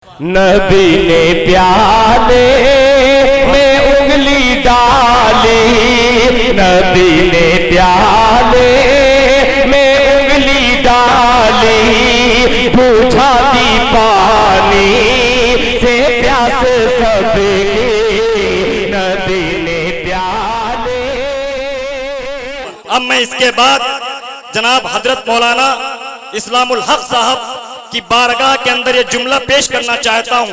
نبی نے پیالے میں انگلی ڈالی، نبی نے پیالے میں انگلی ڈالی، بجھا دی پانی سے پیاس سب کی، نبی نے پیالے۔ اب میں اس کے بعد جناب حضرت مولانا اسلام الحق صاحب کی بارگاہ کے اندر یہ جملہ پیش کرنا چاہتا ہوں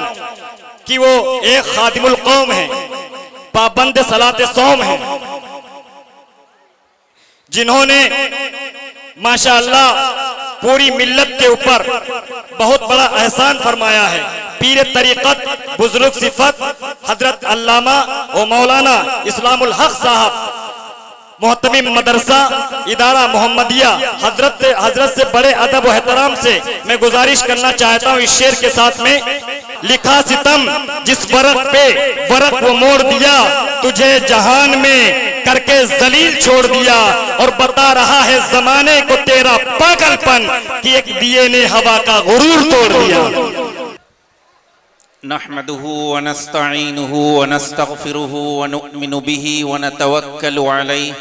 کہ وہ ایک خادم القوم ہیں، پابند صلاۃ صوم ہیں، جنہوں نے ماشاءاللہ پوری ملت کے اوپر بہت بڑا احسان فرمایا ہے۔ پیر طریقت بزرگ صفت حضرت علامہ و مولانا اسلام الحق صاحب محتمم مدرسہ ادارہ محمدیہ حضرت سے بڑے ادب و احترام سے میں گزارش کرنا چاہتا ہوں، اس شعر کے ساتھ میں لکھا ستم جس ورق پہ ورق وہ موڑ دیا، تجھے جہان میں کر کے ذلیل چھوڑ دیا، اور بتا رہا ہے زمانے کو تیرا پاگل پن کہ ایک دیے نے ہوا کا غرور توڑ دیا۔ نحمده ونستعينه ونستغفره ونؤمن به ونتوكل عليه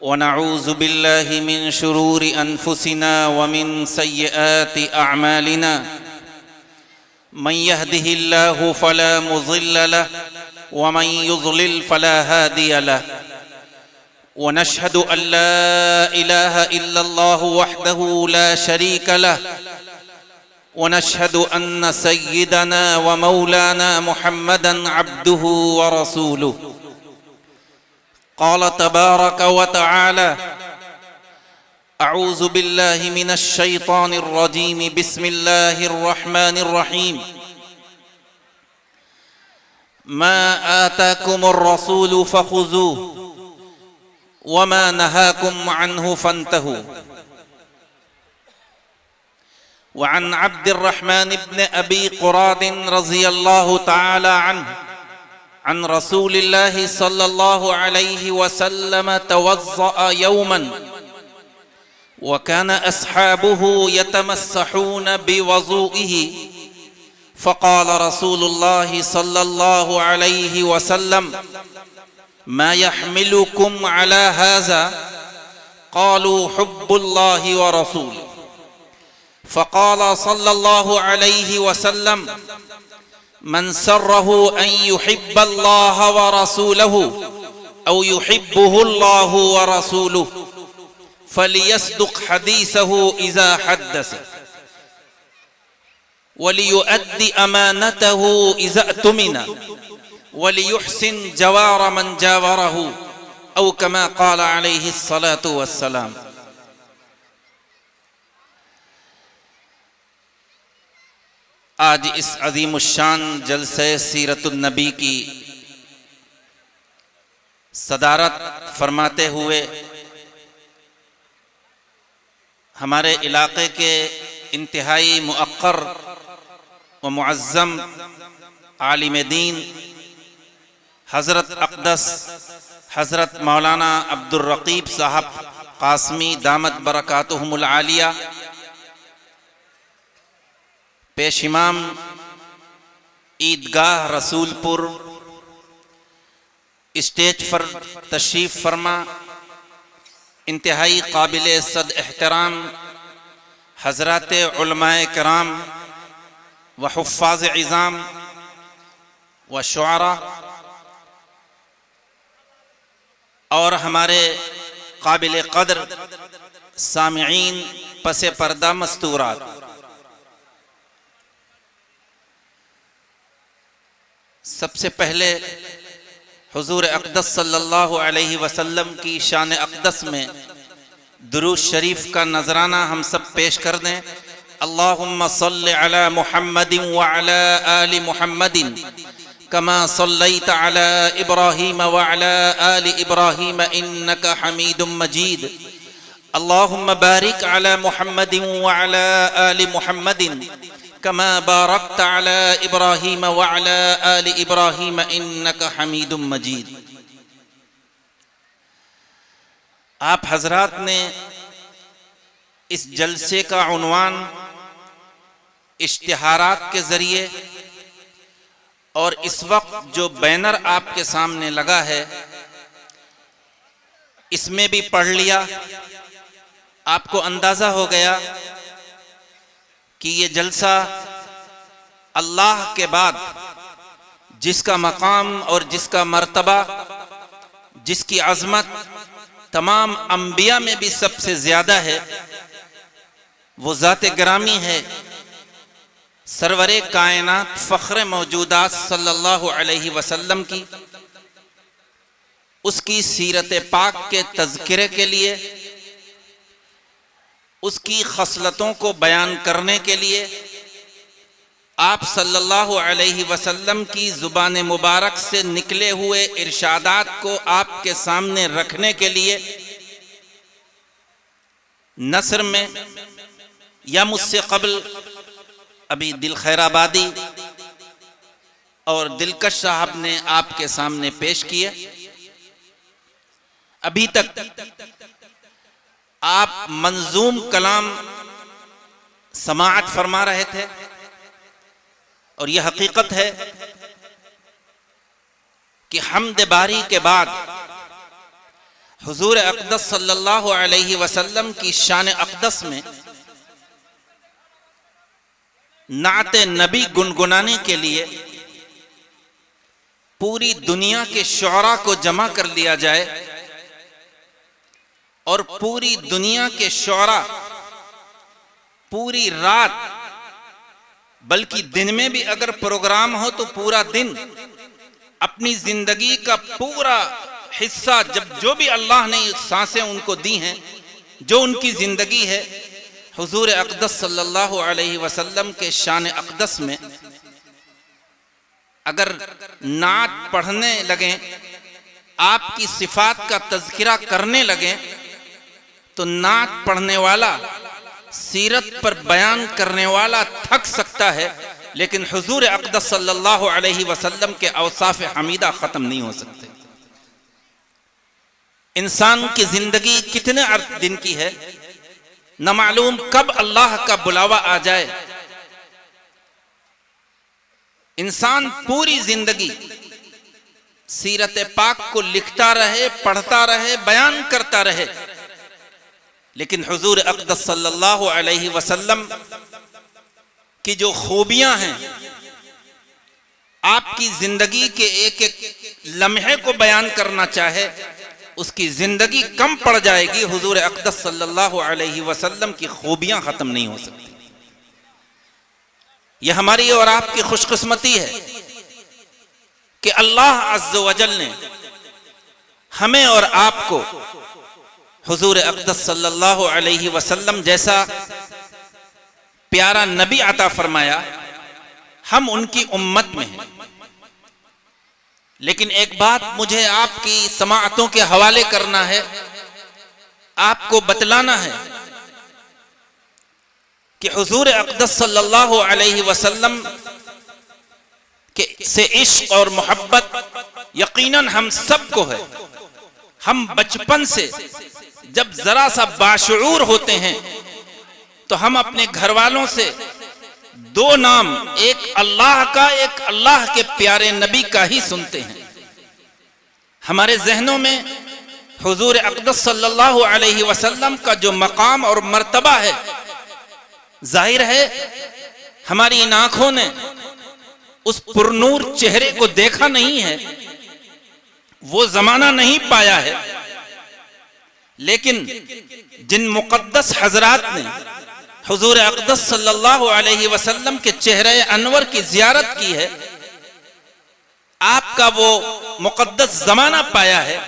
ونعوذ بالله من شرور أنفسنا ومن سيئات أعمالنا، من يهده الله فلا مضل له ومن يضلل فلا هادي له، ونشهد أن لا إله إلا الله وحده لا شريك له، ونشهد أن سيدنا ومولانا محمدًا عبده ورسوله. قال تبارك وتعالى: أعوذ بالله من الشيطان الرجيم، بسم الله الرحمن الرحيم. ما آتاكم الرسول فخذوه وما نهاكم عنه فانتهوا. وعن عبد الرحمن بن أبي قراد رضي الله تعالى عنه عن رسول الله صلى الله عليه وسلم توضأ يوما وكان أصحابه يتمسحون بوضوئه، فقال رسول الله صلى الله عليه وسلم: ما يحملكم على هذا؟ قالوا: حب الله ورسوله. فقال صلى الله عليه وسلم: من سره أن يحب الله ورسوله أو يحبه الله ورسوله فليصدق حديثه إذا حدث، وليؤدي أمانته إذا اؤتمن، وليحسن جوار من جاوره، أو كما قال عليه الصلاة والسلام. آج اس عظیم الشان جلسہ سیرت النبی کی صدارت فرماتے ہوئے ہمارے علاقے کے انتہائی مؤقر و معظم عالم دین حضرت اقدس حضرت مولانا عبد الرقیب صاحب قاسمی دامت برکاتہم العالیہ پیش امام عیدگاہ رسول پور اسٹیج پر تشریف فرما، انتہائی قابل صد احترام حضرات علماء کرام و حفاظ عظام و شعراء، اور ہمارے قابل قدر سامعین پس پردہ مستورات، سب سے پہلے حضور اقدس صلی اللہ علیہ وسلم کی شان اقدس میں درود شریف کا نذرانہ ہم سب پیش کر دیں۔ اللہم صل علی محمد وعلی آل محمد کما صلیت علی ابراہیم وعلی آل ابراہیم انک حمید مجید۔ اللہم بارک علی محمد وعلی آل محمد كما باركت على إبراهيم وعلى آل إبراهيم إنك حميد مجيد۔ آپ حضرات نے اس جلسے کا عنوان اشتہارات کے ذریعے اور اس وقت جو بینر آپ کے سامنے لگا ہے اس میں بھی پڑھ لیا، آپ کو اندازہ ہو گیا کہ یہ جلسہ اللہ کے بعد جس کا مقام اور جس کا مرتبہ، جس کی عظمت تمام انبیاء میں بھی سب سے زیادہ ہے، وہ ذات گرامی ہے سرور کائنات فخر موجودات صلی اللہ علیہ وسلم کی، اس کی سیرت پاک کے تذکرے کے لیے، اس کی خصلتوں کو بیان کرنے کے لیے، آپ صلی اللہ علیہ وسلم کی زبان مبارک سے نکلے ہوئے ارشادات کو آپ کے سامنے رکھنے کے لیے، نثر میں یا مجھ سے قبل ابھی دل خیر آبادی اور دلکش صاحب نے آپ کے سامنے پیش کیے، ابھی تک آپ منظوم کلام سماعت فرما رہے تھے، اور یہ حقیقت ہے کہ حمد باری کے بعد حضور اقدس صلی اللہ علیہ وسلم کی شان اقدس میں نعت نبی گنگنانے کے لیے پوری دنیا کے شعراء کو جمع کر لیا جائے، اور پوری دنیا کے شعراء پوری رات بلکہ دن میں بھی اگر پروگرام ہو تو پورا دن اپنی زندگی کا پورا حصہ، جب جو بھی اللہ نے سانسیں ان کو دی ہیں، جو ان کی زندگی ہے، حضور اقدس صلی اللہ علیہ وسلم کے شان اقدس میں اگر نعت پڑھنے لگیں، آپ کی صفات کا تذکرہ کرنے لگیں، تو نعت پڑھنے والا، سیرت پر بیان کرنے والا تھک سکتا ہے، لیکن حضور اقدس صلی اللہ علیہ وسلم کے اوصاف حمیدہ ختم نہیں ہو سکتے۔ انسان کی زندگی کتنے دن کی ہے، نہ معلوم کب اللہ کا بلاوا آ جائے۔ انسان پوری زندگی سیرت پاک کو لکھتا رہے، پڑھتا رہے، بیان کرتا رہے، لیکن حضور اقدس صلی اللہ علیہ وسلم کی جو خوبیاں ہیں، آپ کی زندگی کے ایک ایک لمحے کو بیان کرنا چاہے، اس کی زندگی کم پڑ جائے گی، حضور اقدس صلی اللہ علیہ وسلم کی خوبیاں ختم نہیں ہو سکتی۔ یہ ہماری اور آپ کی خوش قسمتی ہے کہ اللہ عز و جل نے ہمیں اور آپ کو حضور اقدس صلی اللہ علیہ وسلم جیسا پیارا نبی عطا فرمایا۔ ہم ان کی امت میں ہیں، لیکن ایک بات مجھے آپ کی سماعتوں کے حوالے کرنا ہے، آپ کو بتلانا ہے کہ حضور اقدس صلی اللہ علیہ وسلم سے عشق اور محبت یقیناً ہم سب کو ہے۔ ہم بچپن سے جب ذرا سا باشعور ہوتے ہیں تو ہم اپنے گھر والوں سے دو نام، ایک اللہ کا، ایک اللہ کے پیارے نبی کا ہی سنتے ہیں۔ ہمارے ذہنوں میں حضور اقدس صلی اللہ علیہ وسلم کا جو مقام اور مرتبہ ہے، ظاہر ہے ہماری ان آنکھوں نے اس پرنور چہرے کو دیکھا نہیں ہے، وہ زمانہ نہیں پایا ہے، لیکن جن مقدس حضرات نے حضور اقدس صلی اللہ علیہ وسلم کے چہرہ انور کی زیارت کی ہے، آپ کا وہ مقدس زمانہ پایا ہے،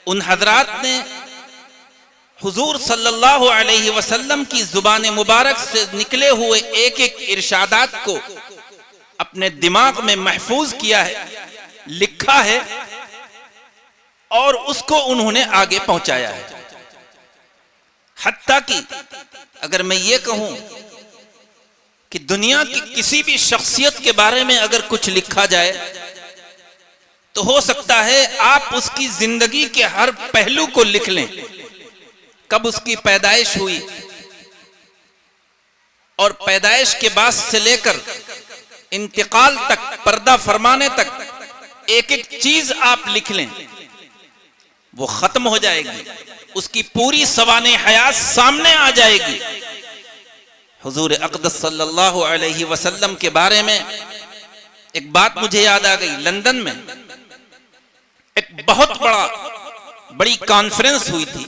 ان حضرات نے حضور صلی اللہ علیہ وسلم کی زبان مبارک سے نکلے ہوئے ایک ایک ارشادات کو اپنے دماغ میں محفوظ کیا ہے، لکھا ہے، اور اس کو انہوں نے آگے پہنچایا ہے۔ حتیٰ کہ اگر میں یہ کہوں کہ دنیا کی کسی بھی شخصیت کے بارے میں اگر کچھ لکھا جائے تو ہو سکتا ہے آپ اس کی زندگی کے ہر پہلو کو لکھ لیں، کب اس کی پیدائش ہوئی، اور پیدائش کے بعد سے لے کر انتقال تک، پردہ فرمانے تک ایک ایک چیز آپ لکھ لیں، وہ ختم ہو جائے گی، اس کی پوری سوانح حیات سامنے آ جائے گی۔ حضور اقدس صلی اللہ علیہ وسلم کے بارے میں ایک بات مجھے یاد آ گئی۔ لندن میں ایک بہت بڑی کانفرنس ہوئی تھی،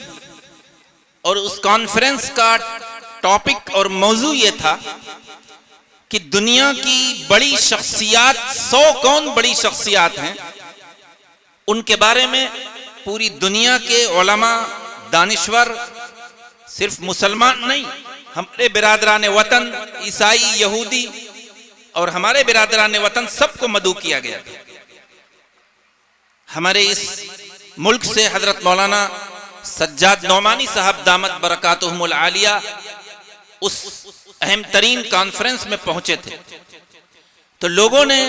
اور اس کانفرنس کا ٹاپک اور موضوع یہ تھا کہ دنیا کی بڑی شخصیات، 100 کون بڑی شخصیات ہیں، ان کے بارے میں پوری دنیا کے علماء، دانشور، صرف مسلمان نہیں، ہمارے برادران وطن، عیسائی، یہودی اور ہمارے برادران وطن، سب کو مدعو کیا گیا تھا۔ ہمارے اس ملک سے حضرت مولانا سجاد نعمانی صاحب دامت برکاتہم العالیہ اس اہم ترین کانفرنس میں پہنچے تھے، تو لوگوں نے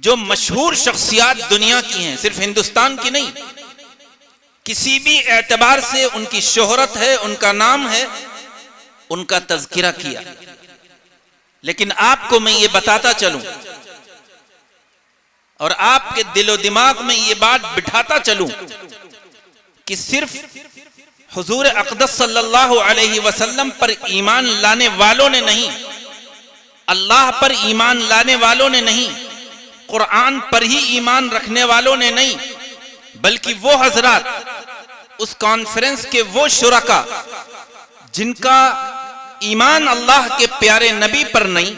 جو مشہور شخصیات دنیا کی ہیں، صرف ہندوستان کی نہیں، کسی بھی اعتبار سے ان کی شہرت ہے، ان کا نام ہے، ان کا تذکرہ کیا۔ لیکن آپ کو میں یہ بتاتا چلوں اور آپ کے دل و دماغ میں یہ بات بٹھاتا چلوں کہ صرف حضور اقدس صلی اللہ علیہ وسلم پر ایمان لانے والوں نے نہیں، اللہ پر ایمان لانے والوں نے نہیں، قرآن پر ہی ایمان رکھنے والوں نے نہیں، بلکہ وہ حضرات، اس کانفرنس کے وہ شرکا جن کا ایمان اللہ کے پیارے نبی پر نہیں،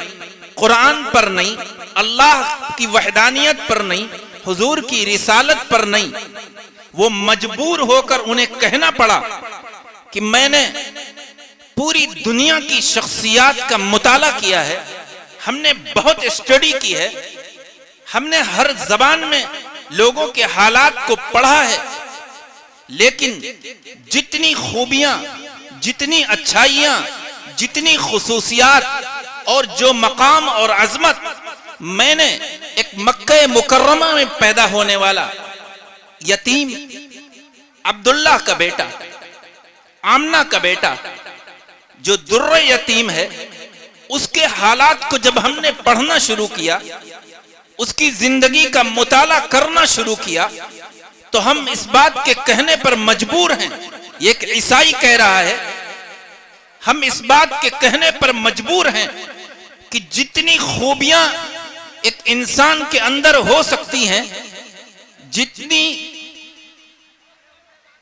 قرآن پر نہیں، اللہ کی وحدانیت پر نہیں، حضور کی رسالت پر نہیں، وہ مجبور ہو کر انہیں کہنا پڑا کہ میں نے پوری دنیا کی شخصیات کا مطالعہ کیا ہے، ہم نے بہت اسٹڈی کی ہے، ہم نے ہر زبان میں لوگوں کے حالات کو پڑھا ہے، لیکن جتنی خوبیاں، جتنی اچھائیاں، جتنی خصوصیات اور جو مقام اور عظمت میں نے ایک مکہ مکرمہ میں پیدا ہونے والا یتیم عبداللہ کا بیٹا، آمنہ کا بیٹا جو در یتیم ہے، اس کے حالات کو جب ہم نے پڑھنا شروع کیا، اس کی زندگی کا مطالعہ کرنا شروع کیا، تو ہم اس بات کے کہنے پر مجبور ہیں، یہ ایک عیسائی کہہ رہا ہے، ہم اس بات کے کہنے پر مجبور ہیں کہ جتنی خوبیاں ایک انسان کے اندر ہو سکتی ہیں، جتنی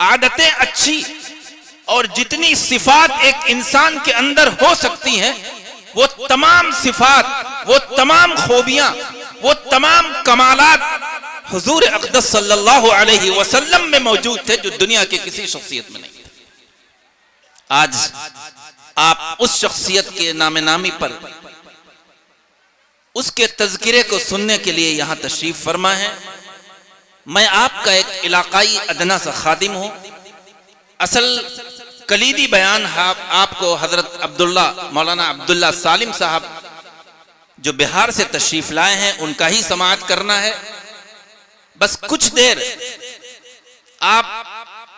عادتیں اچھی اور جتنی صفات ایک انسان کے اندر ہو سکتی ہیں، وہ تمام صفات، وہ تمام خوبیاں، وہ تمام کمالات حضور اقدس صلی اللہ علیہ وسلم میں موجود تھے، جو دنیا کے کسی شخصیت میں نہیں تھے۔ آج آپ اس شخصیت کے نام نامی پر اس کے تذکرے کو سننے کے لیے یہاں تشریف فرما ہے۔ میں آپ کا ایک علاقائی ادنا سا خادم ہوں۔ اصل کلیدی بیان آپ کو حضرت مولانا عبداللہ سالم صاحب جو بہار سے تشریف لائے ہیں ان کا ہی سماعت کرنا ہے۔ بس کچھ دیر آپ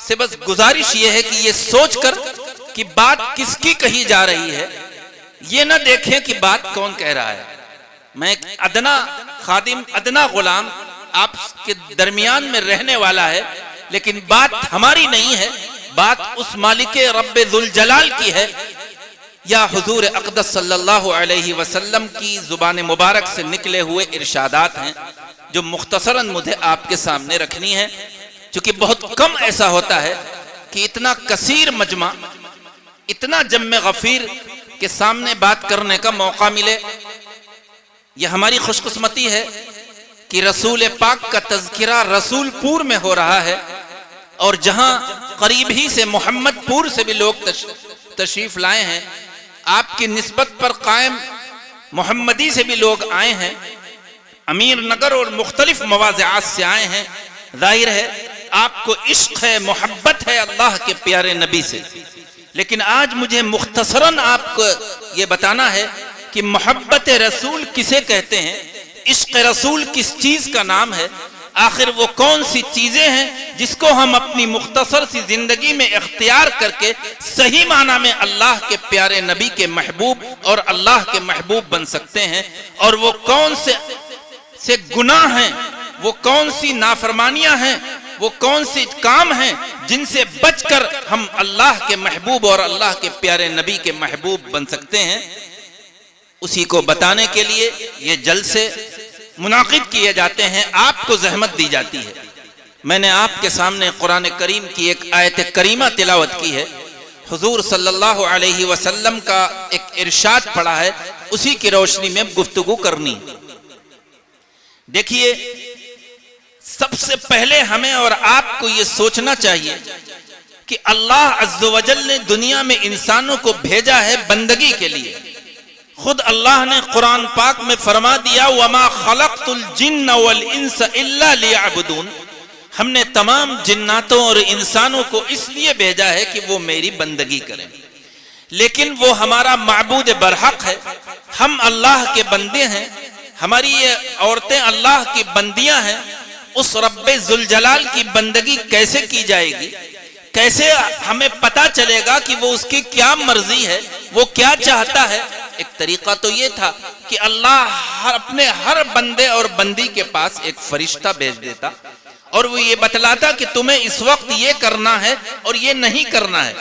سے بس گزارش یہ ہے کہ یہ سوچ کر کہ بات کس کی کہی جا رہی ہے، یہ نہ دیکھیں کہ بات کون کہہ رہا ہے۔ میں ایک ادنا خادم، ادنا غلام آپ کے درمیان میں رہنے والا ہے، لیکن بات ہماری نہیں ہے، بات اس مالک رب ذوالجلال کی ہے، یا حضور اقدس صلی اللہ علیہ وسلم کی زبان مبارک سے نکلے ہوئے ارشادات ہیں جو مختصراً مجھے آپ کے سامنے رکھنی ہے، چونکہ بہت کم ایسا ہوتا ہے کہ اتنا کثیر مجمع، اتنا جمع غفیر کے سامنے بات کرنے کا موقع ملے۔ یہ ہماری خوش قسمتی ہے کہ رسول پاک کا تذکرہ رسول پور میں ہو رہا ہے، اور جہاں قریب ہی سے محمد پور سے بھی لوگ تشریف لائے ہیں، آپ کی نسبت پر قائم محمدی سے بھی لوگ آئے ہیں، امیر نگر اور مختلف مواضعات سے آئے ہیں۔ ظاہر ہے آپ کو عشق ہے، محبت ہے اللہ کے پیارے نبی سے، لیکن آج مجھے مختصراً آپ کو یہ بتانا ہے کہ محبت رسول کسے کہتے ہیں، عشق رسول کس چیز کا نام ہے، آخر وہ کون سی چیزیں ہیں جس کو ہم اپنی مختصر سی زندگی میں اختیار کر کے صحیح معنی میں اللہ کے پیارے نبی کے محبوب اور اللہ کے محبوب بن سکتے ہیں، اور وہ کون سے گناہ ہیں، وہ کون سی نافرمانیاں ہیں، وہ کون سی کام ہیں جن سے بچ کر ہم اللہ کے محبوب اور اللہ کے پیارے نبی کے محبوب بن سکتے ہیں، اسی کو بتانے کے لیے یہ جلسے منعقد کیے جاتے ہیں، آپ کو زحمت دی جاتی ہے۔ میں نے آپ کے سامنے قرآن کریم کی ایک آیت کریمہ تلاوت کی ہے، حضور صلی اللہ علیہ وسلم کا ایک ارشاد پڑھا ہے، اسی کی روشنی میں گفتگو کرنی۔ دیکھیے، سب سے پہلے ہمیں اور آپ کو یہ سوچنا چاہیے کہ اللہ عز و جل نے دنیا میں انسانوں کو بھیجا ہے بندگی کے لیے۔ خود اللہ نے قرآن پاک میں فرما دیا وَمَا خَلَقْتُ الْجِنَّ وَالْإِنسَ إِلَّا لِيَعْبُدُونَ، ہم نے تمام جناتوں اور انسانوں کو اس لیے بھیجا ہے کہ وہ میری بندگی کریں، لیکن وہ ہمارا معبود برحق ہے، ہم اللہ کے بندے ہیں، ہماری یہ عورتیں اللہ کی بندیاں ہیں۔ اس رب ذوالجلال کی بندگی کیسے کی جائے گی؟ کیسے ہمیں پتا چلے گا کہ وہ اس کی کیا مرضی ہے، وہ کیا چاہتا ہے؟ ایک طریقہ تو یہ تھا کہ اللہ اپنے ہر بندے اور بندی کے پاس ایک فرشتہ بھیج دیتا اور وہ یہ بتلاتا کہ تمہیں اس وقت یہ کرنا ہے اور یہ نہیں کرنا ہے۔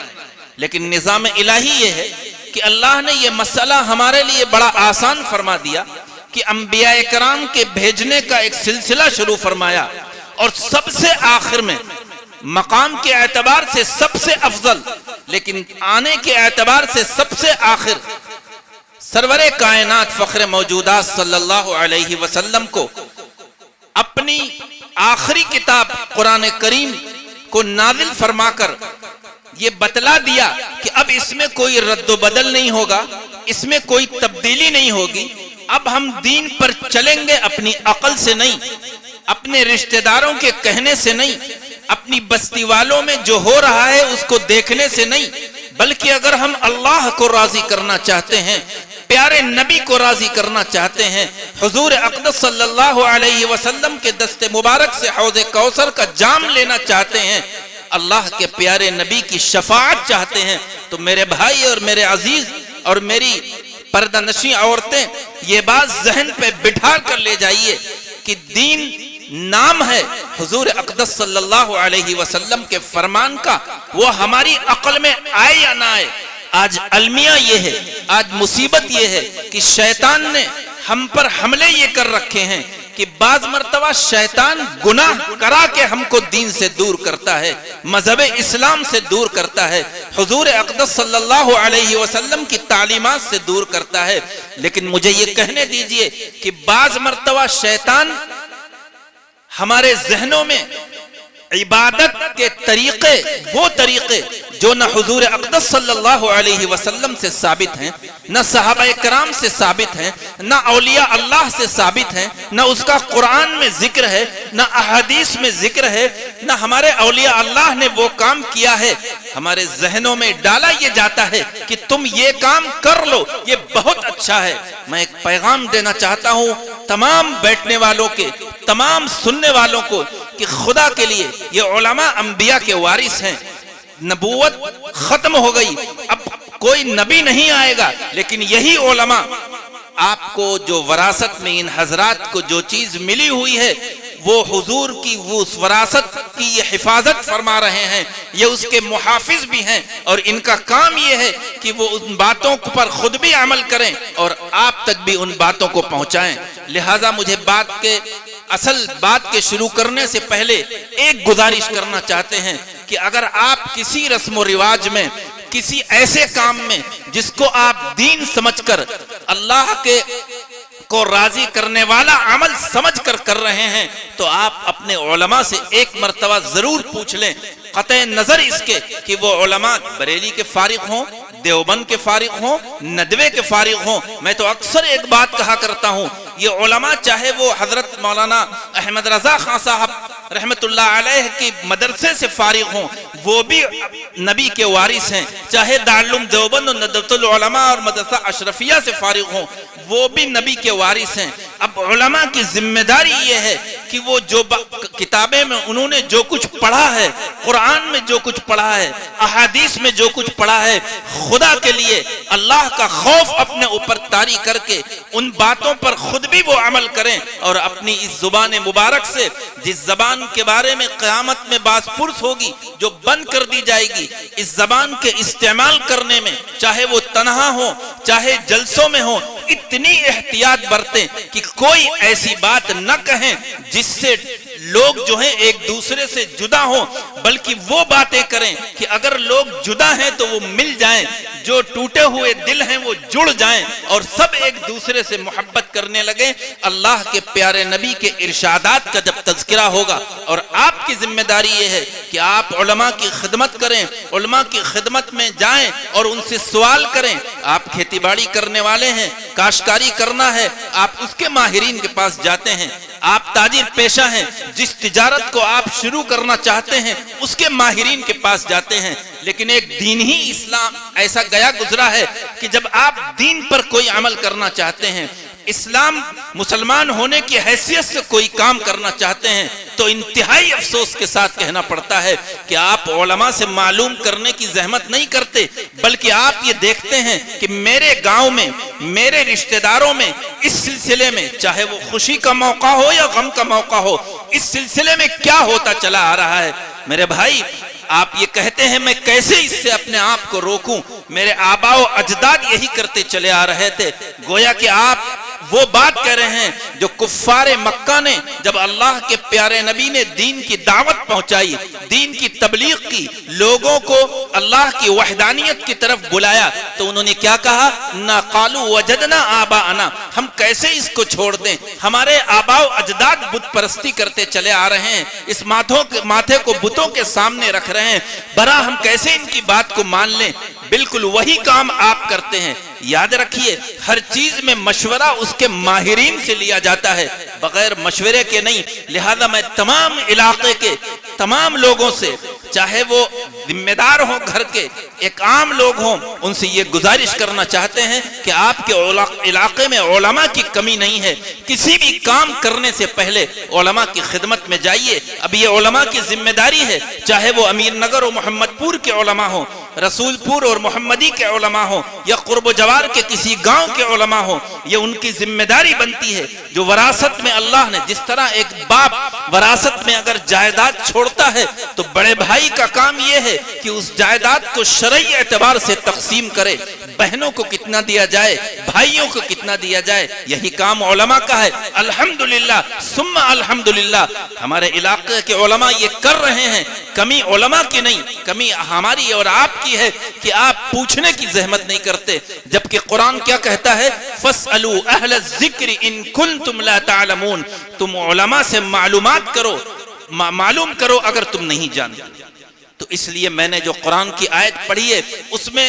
لیکن نظام الہی یہ ہے کہ اللہ نے یہ مسئلہ ہمارے لیے بڑا آسان فرما دیا کہ انبیاء کرام کے بھیجنے کا ایک سلسلہ شروع فرمایا، اور سب سے آخر میں مقام کے اعتبار سے سب سے افضل لیکن آنے کے اعتبار سے سب سے آخر سرور کائنات فخر موجودات صلی اللہ علیہ وسلم کو اپنی آخری کتاب قرآن کریم کو نازل فرما کر یہ بتلا دیا کہ اب اس میں کوئی رد و بدل نہیں ہوگا، اس میں کوئی تبدیلی نہیں ہوگی۔ اب ہم دین پر چلیں گے اپنی عقل سے نہیں، اپنے رشتہ داروں کے کہنے سے نہیں، اپنی بستی والوں میں جو ہو رہا ہے اس کو دیکھنے سے نہیں، بلکہ اگر ہم اللہ کو راضی کرنا چاہتے ہیں، پیارے نبی کو راضی کرنا چاہتے ہیں، حضور اقدس صلی اللہ علیہ وسلم کے دست مبارک سے حوض کوثر کا جام لینا چاہتے ہیں، اللہ کے پیارے نبی کی شفاعت چاہتے ہیں، تو میرے بھائی اور میرے عزیز اور میری پردہ نشیں عورتیں، یہ بات ذہن پہ بٹھا کر لے جائیے کہ دین نام ہے حضور اقدس صلی اللہ علیہ وسلم کے فرمان کا، وہ ہماری عقل میں آئے یا نہ آئے۔ آج المیہ یہ ہے، آج مصیبت یہ ہے کہ شیطان نے ہم پر حملے یہ کر رکھے ہیں کہ بعض مرتبہ شیطان گناہ کرا کے ہم کو دین سے دور کرتا ہے، مذہب اسلام سے دور کرتا ہے، حضور اقدس صلی اللہ علیہ وسلم کی تعلیمات سے دور کرتا ہے۔ لیکن مجھے یہ کہنے دیجئے کہ بعض مرتبہ شیطان ہمارے ذہنوں میں عبادت کے طریقے، وہ طریقے جو نہ حضور اقدس صلی اللہ علیہ وسلم سے ثابت ہیں، نہ صحابہ کرام سے ثابت ہیں، نہ اولیاء اللہ سے ثابت ہیں، نہ اس کا قرآن میں ذکر ہے، نہ احادیث میں ذکر ہے، نہ ہمارے اولیاء اللہ نے وہ کام کیا ہے، ہمارے ذہنوں میں ڈالا یہ جاتا ہے کہ تم یہ کام کر لو، یہ بہت اچھا ہے۔ میں ایک پیغام دینا چاہتا ہوں تمام بیٹھنے والوں کے، تمام سننے والوں کو کہ خدا کے لیے یہ علماء انبیاء کے وارث ہیں، نبوت ختم ہو گئی، اب کوئی نبی نہیں آئے گا، لیکن یہی علماء آپ کو جو وراثت میں ان حضرات کو جو چیز ملی ہوئی ہے وہ حضور کی وہ اس وراثت کی یہ حفاظت فرما رہے ہیں، یہ اس کے محافظ بھی ہیں، اور ان کا کام یہ ہے کہ وہ ان باتوں پر خود بھی عمل کریں اور آپ تک بھی ان باتوں کو پہنچائیں۔ لہٰذا مجھے اصل بات کے شروع کرنے سے پہلے ایک گزارش کرنا چاہتے ہیں کہ اگر آپ کسی رسم و رواج میں، کسی ایسے کام میں جس کو آپ دین سمجھ کر اللہ کے کو راضی کرنے والا عمل سمجھ کر رہے ہیں تو آپ اپنے علماء سے ایک مرتبہ ضرور پوچھ لیں، قطع نظر اس کے کہ وہ علماء بریلی کے فارغ ہوں، دیوبند کے فارغ ہوں، ندوے کے فارغ ہوں۔ میں تو اکثر ایک بات کہا کرتا ہوں، یہ علماء چاہے وہ حضرت مولانا احمد رضا خان صاحب رحمت اللہ علیہ کی مدرسے سے فارغ ہوں، وہ بھی نبی کے وارث ہیں، چاہے دارالعلوم دیوبند اور ندوۃ العلماء اور مدرسہ اشرفیہ سے فارغ ہوں، وہ بھی نبی کے وارث ہیں۔ اب علماء کی ذمہ داری یہ ہے کہ وہ جو کتابیں میں انہوں نے جو کچھ پڑھا ہے، قرآن میں جو کچھ پڑھا ہے، احادیث میں جو کچھ پڑھا ہے، خدا کے لیے اللہ کا خوف اپنے اوپر طاری کر کے ان باتوں پر خود بھی وہ عمل کریں، اور اپنی اس زبان مبارک سے، جس زبان کے بارے میں قیامت میں باس پرس ہوگی، جو بند کر دی جائے گی، اس زبان کے استعمال کرنے میں چاہے وہ تنہا ہو چاہے جلسوں میں ہو، اتنی احتیاط برتیں کہ کوئی ایسی بات نہ کہیں جس سے لوگ جو ہیں ایک دوسرے سے جدا ہوں، بلکہ وہ باتیں کریں کہ اگر لوگ جدا ہیں تو وہ مل جائیں، جو ٹوٹے ہوئے دل ہیں وہ جڑ جائیں اور سب ایک دوسرے سے محبت کرنے لگیں۔ اللہ کے پیارے نبی کے ارشادات کا جب تذکرہ ہوگا، اور آپ کی ذمہ داری یہ ہے کہ آپ علماء کی خدمت کریں، علماء کی خدمت میں جائیں اور ان سے سوال کریں۔ آپ کھیتی باڑی کرنے والے ہیں، کاشتکاری کرنا ہے، آپ اس کے ماہرین کے پاس جاتے ہیں۔ آپ تاجر پیشہ ہیں، جس تجارت کو آپ شروع کرنا چاہتے ہیں اس کے ماہرین کے پاس جاتے ہیں۔ لیکن ایک دین ہی اسلام ایسا گیا گزرا ہے کہ جب آپ دین پر کوئی عمل کرنا چاہتے ہیں، اسلام مسلمان ہونے کی حیثیت سے کوئی کام کرنا چاہتے ہیں، تو انتہائی افسوس کے ساتھ کہنا پڑتا ہے کہ آپ علماء سے معلوم کرنے کی زحمت نہیں کرتے، بلکہ آپ یہ دیکھتے ہیں کہ میرے گاؤں میں، میرے رشتہ داروں میں اس سلسلے میں، چاہے وہ خوشی کا موقع ہو یا غم کا موقع ہو، اس سلسلے میں کیا ہوتا چلا آ رہا ہے۔ میرے بھائی، آپ یہ کہتے ہیں میں کیسے اس سے اپنے آپ کو روکوں، میرے آباء و اجداد یہی کرتے چلے آ رہے تھے۔ گویا کہ آپ وہ بات کہہ رہے ہیں جو کفار مکہ نے جب اللہ کے پیارے نبی نے دین کی دعوت پہنچائی، دین کی تبلیغ کی، لوگوں کو اللہ کی وحدانیت کی طرف بلایا، تو انہوں نے کیا کہا؟ نا قالوا وجدنا آباءنا، ہم کیسے اس کو چھوڑ دیں، ہمارے آباء و اجداد بت پرستی کرتے چلے آ رہے ہیں، اس ماتھے کو بتوں کے سامنے رکھ رہے ہیں، برا ہم کیسے ان کی بات کو مان لیں۔ بالکل وہی کام آپ کرتے ہیں۔ یاد رکھیے، ہر چیز میں مشورہ اس کے ماہرین سے لیا جاتا ہے، بغیر مشورے کے نہیں۔ لہذا میں تمام علاقے کے تمام لوگوں سے، چاہے وہ ذمہ دار ہوں گھر کے، ایک عام لوگ ہوں، ان سے یہ گزارش کرنا چاہتے ہیں کہ آپ کے علاقے میں علماء کی کمی نہیں ہے۔ کسی بھی کام کرنے سے پہلے علماء کی خدمت میں جائیے۔ اب یہ علماء کی ذمہ داری ہے، چاہے وہ امیر نگر و محمد پور کے علماء ہوں، رسول پور اور محمدی کے علماء ہوں، یا قرب و جوار کے کسی گاؤں کے علماء ہوں، یہ ان کی ذمہ داری بنتی ہے۔ جو وراثت میں اللہ نے، جس طرح ایک باپ وراثت میں اگر جائیداد چھوڑتا ہے تو بڑے بھائی کا کام یہ ہے کہ اس جائیداد کو شرعی اعتبار سے تقسیم کرے، بہنوں کو کتنا دیا جائے، بھائیوں کو کتنا دیا جائے، یہی کام علماء کا ہے۔ الحمدللہ ثم الحمدللہ ہمارے علاقے کے علماء یہ کر رہے ہیں۔ کمی علماء کی نہیں، کمی ہماری اور آپ کی ہے کہ آپ پوچھنے کی زحمت نہیں کرتے، جبکہ قرآن کیا کہتا ہے؟ فَاسْأَلُوا أَهْلَ الذِّكْرِ إِن كُنتُمْ لَا تَعْلَمُونَ، تم علماء سے معلومات کرو، معلوم کرو اگر تم نہیں جانتے۔ تو اس لیے میں نے جو قرآن کی آیت پڑھی ہے اس میں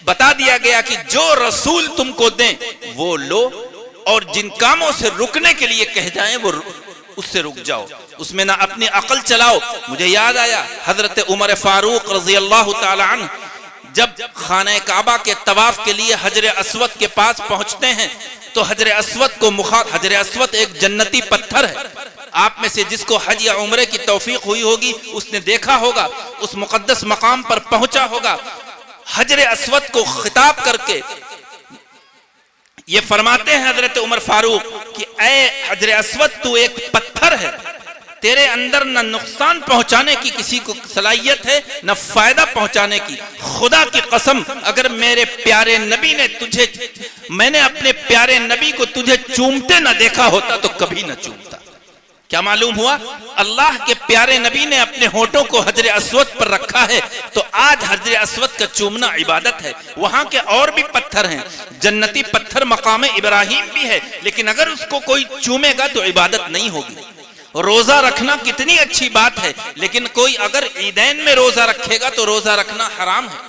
بتا دیا گیا کہ جو رسول تم کو دیں وہ لو، اور جن کاموں سے رکنے کے لیے کہہ جائیں وہ اس سے رک جاؤ، اس میں نہ اپنی عقل چلاؤ۔ مجھے یاد آیا حضرت عمر فاروق رضی اللہ تعالی عنہ جب خانہ کعبہ کے طواف کے لیے حجر اسود کے پاس پہنچتے ہیں تو حجر اسود ایک جنتی پتھر ہے۔ آپ میں سے جس کو حج یا عمرے کی توفیق ہوئی ہوگی اس نے دیکھا ہوگا، اس مقدس مقام پر پہنچا ہوگا۔ حجر اسود کو خطاب کر کے یہ فرماتے ہیں حضرت عمر فاروق کہ اے حجر اسود، تو ایک پتھر ہے، تیرے اندر نہ نقصان پہنچانے کی کسی کو صلاحیت ہے نہ فائدہ پہنچانے کی۔ خدا کی قسم، اگر میرے پیارے نبی نے میں نے اپنے پیارے نبی کو تجھے چومتے نہ دیکھا ہوتا تو کبھی نہ چومتا۔ کیا معلوم ہوا؟ اللہ کے پیارے نبی نے اپنے ہونٹوں کو حجر اسود پر رکھا ہے، تو آج حجر اسود کا چومنا عبادت ہے۔ وہاں کے اور بھی پتھر ہیں، جنتی پتھر مقام ابراہیم بھی ہے، لیکن اگر اس کو کوئی چومے گا تو عبادت نہیں ہوگی۔ روزہ رکھنا کتنی اچھی بات ہے، لیکن کوئی اگر عیدین میں روزہ رکھے گا تو روزہ رکھنا حرام ہے۔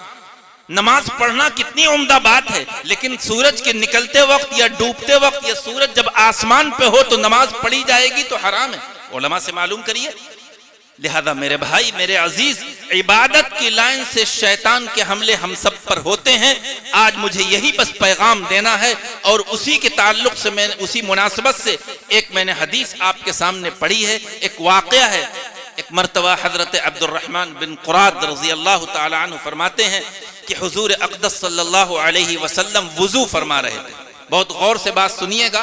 نماز پڑھنا کتنی عمدہ بات ہے، لیکن سورج کے نکلتے وقت یا ڈوبتے وقت یا سورج جب آسمان پہ ہو تو نماز پڑھی جائے گی تو حرام ہے۔ علماء سے معلوم کریے۔ لہذا میرے بھائی، میرے عزیز، عبادت کی لائن سے شیطان کے حملے ہم سب پر ہوتے ہیں. آج مجھے یہی بس پیغام دینا ہے، اور اسی کے تعلق سے میں اسی مناسبت سے میں نے حدیث آپ کے سامنے پڑھی ہے. ایک واقعہ ہے. ایک مرتبہ حضرت عبد الرحمن بن قراد رضی اللہ تعالی عنہ فرماتے ہیں کہ حضور اقدس صلی اللہ علیہ وسلم وضو فرما رہے تھے. بہت غور سے بات سنیے گا،